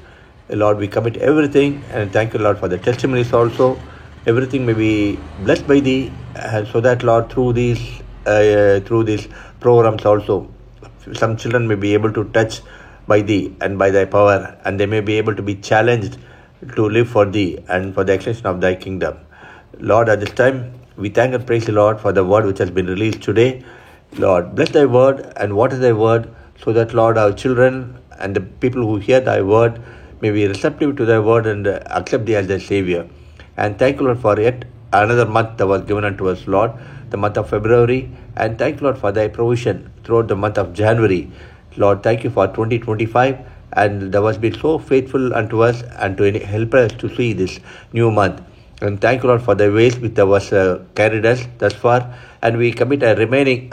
Lord, we commit everything. And thank you, Lord, for the testimonies also. Everything may be blessed by thee, so that, Lord, through these programs also, some children may be able to touch by thee and by thy power, and they may be able to be challenged to live for thee and for the extension of thy kingdom. Lord, at this time, we thank and praise the Lord for the word which has been released today. Lord, bless thy word and water thy word, so that, Lord, our children and the people who hear thy word may be receptive to thy word and accept thee as their Savior. And thank you, Lord, for yet another month that was given unto us, Lord, the month of February. And thank you, Lord, for thy provision throughout the month of January. Lord, thank you for 2025. And thou hast been so faithful unto us and to help us to see this new month. And thank you, Lord, for the ways which thou hast carried us thus far. And we commit our remaining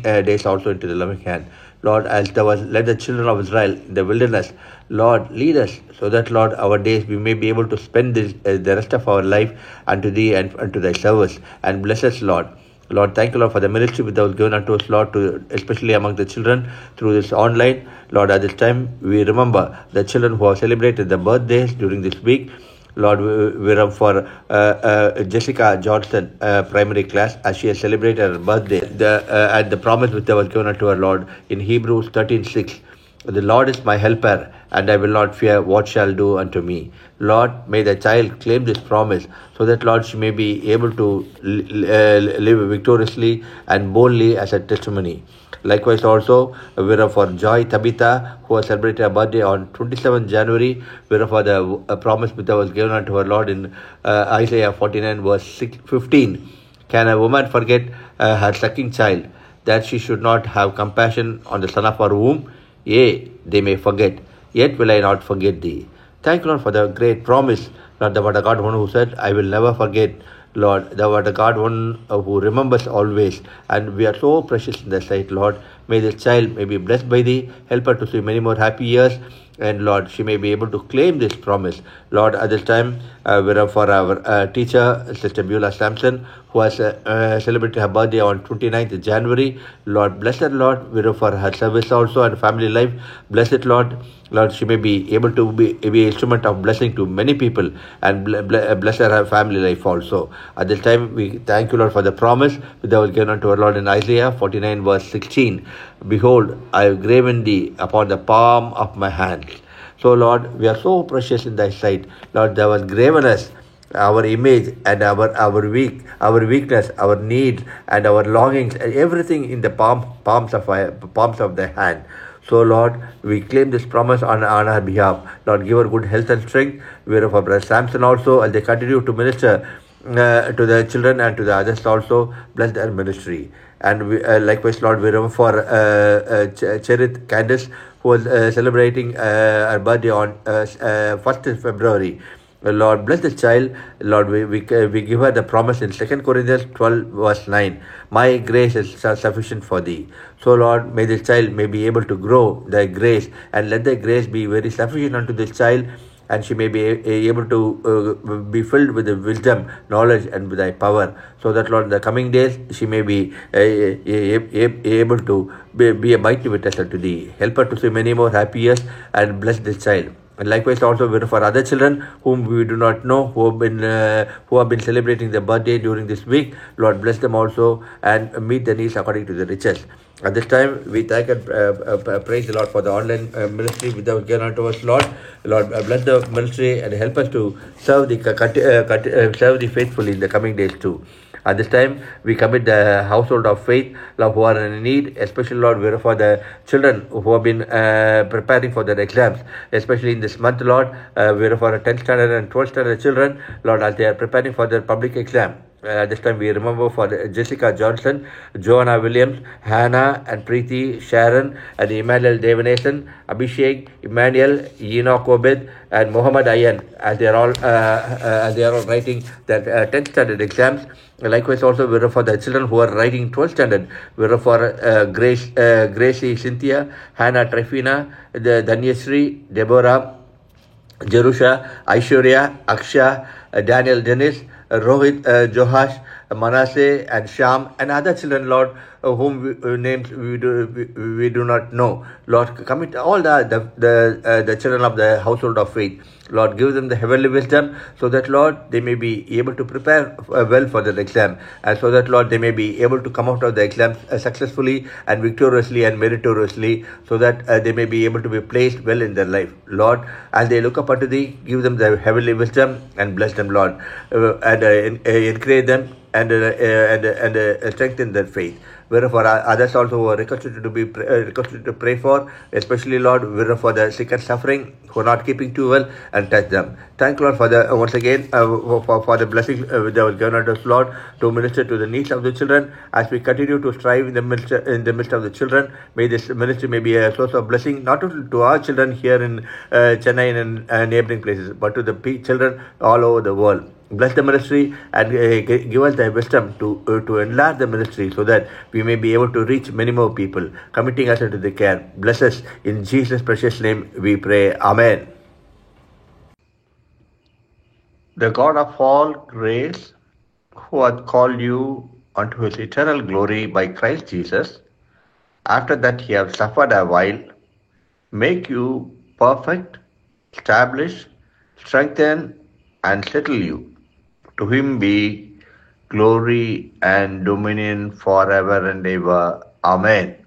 days also into the loving hand. Lord, as thou hast led the children of Israel in the wilderness, Lord, lead us so that, Lord, our days we may be able to spend the rest of our life unto thee and unto thy service. And bless us, Lord. Lord, thank you, Lord, for the ministry that was given unto us, Lord, to especially among the children through this online. Lord, at this time, we remember the children who have celebrated the birthdays during this week. Lord, we remember for Jessica Johnson, primary class, as she has celebrated her birthday, and the promise which was given unto her, Lord, in Hebrews 13:6. The Lord is my helper, and I will not fear what shall do unto me. Lord, may the child claim this promise, so that, Lord, she may be able to live victoriously and boldly as a testimony. Likewise also, we are for Joy Tabitha, who has celebrated her birthday on 27th January. We are for the promise that was given unto her Lord in Isaiah 49 verse 15. Can a woman forget her sucking child, that she should not have compassion on the son of her womb? Yea, they may forget, yet will I not forget thee. Thank you, Lord, for the great promise. Lord, thou art a God, one who said, I will never forget. Lord, thou art a God, one who remembers always. And we are so precious in thy sight, Lord. May this child may be blessed by thee. Help her to see many more happy years. And Lord, she may be able to claim this promise. Lord, at this time, we are for our teacher, Sister Beulah Sampson, who has celebrated her birthday on 29th January. Lord, bless her, Lord. We are for her service also and family life. Bless it, Lord. Lord, she may be able to be an instrument of blessing to many people, and bless her family life also. At this time, we thank you, Lord, for the promise that was given unto our Lord in Isaiah 49 verse 16. Behold, I have graven thee upon the palm of my hand. So, Lord, we are so precious in thy sight. Lord, thou hast graven us, our image and our weakness, our needs and our longings, and everything in the palms of thy hand. So, Lord, we claim this promise on our behalf. Lord, give her good health and strength. We are for Brother Samson also, as they continue to minister to the children and to the others also. Bless their ministry. And we, likewise, Lord, we are for Cherith Candice, who was celebrating her birthday on 1st February. Lord, bless the child. Lord, we give her the promise in 2 Corinthians 12 verse 9. My grace is sufficient for thee. So, Lord, may this child may be able to grow thy grace, and let thy grace be very sufficient unto this child, and she may be able to be filled with the wisdom, knowledge, and with thy power, so that, Lord, in the coming days she may be able to be a mighty witness unto thee. Help her to see many more happy years, and bless this child. And likewise also for other children whom we do not know, who have been celebrating their birthday during this week. Lord, bless them also and meet their needs according to the riches. At this time, we thank and praise the Lord for the online ministry without given unto us, Lord. Lord, bless the ministry and help us to serve the faithfully in the coming days too. At this time, we commit the household of faith, Lord, who are in need, especially, Lord, we are for the children who have been preparing for their exams, especially in this month, Lord. We are for 10th standard and 12th standard children, Lord, as they are preparing for their public exam. This time we remember for Jessica Johnson, Joanna Williams, Hannah and Preeti, Sharon and Emmanuel Devanason, Abhishek, Emmanuel, Enoch Obed and Muhammad Ayan, as they are all writing their 10th standard exams. Likewise also we are for the children who are writing 12th standard. We are for Gracie Cynthia, Hannah Trifina, Danyasri, Deborah, Jerusha, Aishwarya, Aksha, Daniel Dennis, Rohit, Johash, Manasseh and Sham and other children, Lord, whom names we do not know. Lord, commit all the children of the household of faith. Lord, give them the heavenly wisdom, so that, Lord, they may be able to prepare well for the exam, and so that, Lord, they may be able to come out of the exam successfully and victoriously and meritoriously, so that they may be able to be placed well in their life. Lord, as they look up unto thee, give them the heavenly wisdom and bless them, Lord, and encourage them and strengthen their faith. Wherefore others also who are requested to pray for, especially, Lord, for the sick and suffering who are not keeping too well, and touch them. Thank you, Lord, for the once again for the blessing that was given unto us, Lord, to minister to the needs of the children. As we continue to strive in the midst of the children, may this ministry may be a source of blessing, not only to our children here in Chennai and neighboring places, but to the children all over the world. Bless the ministry and give us the wisdom to enlarge the ministry, so that we may be able to reach many more people, committing us into the care. Bless us. In Jesus' precious name we pray. Amen. The God of all grace, who hath called you unto his eternal glory by Christ Jesus, after that he hath suffered a while, make you perfect, establish, strengthen, and settle you. To him be glory and dominion forever and ever. Amen.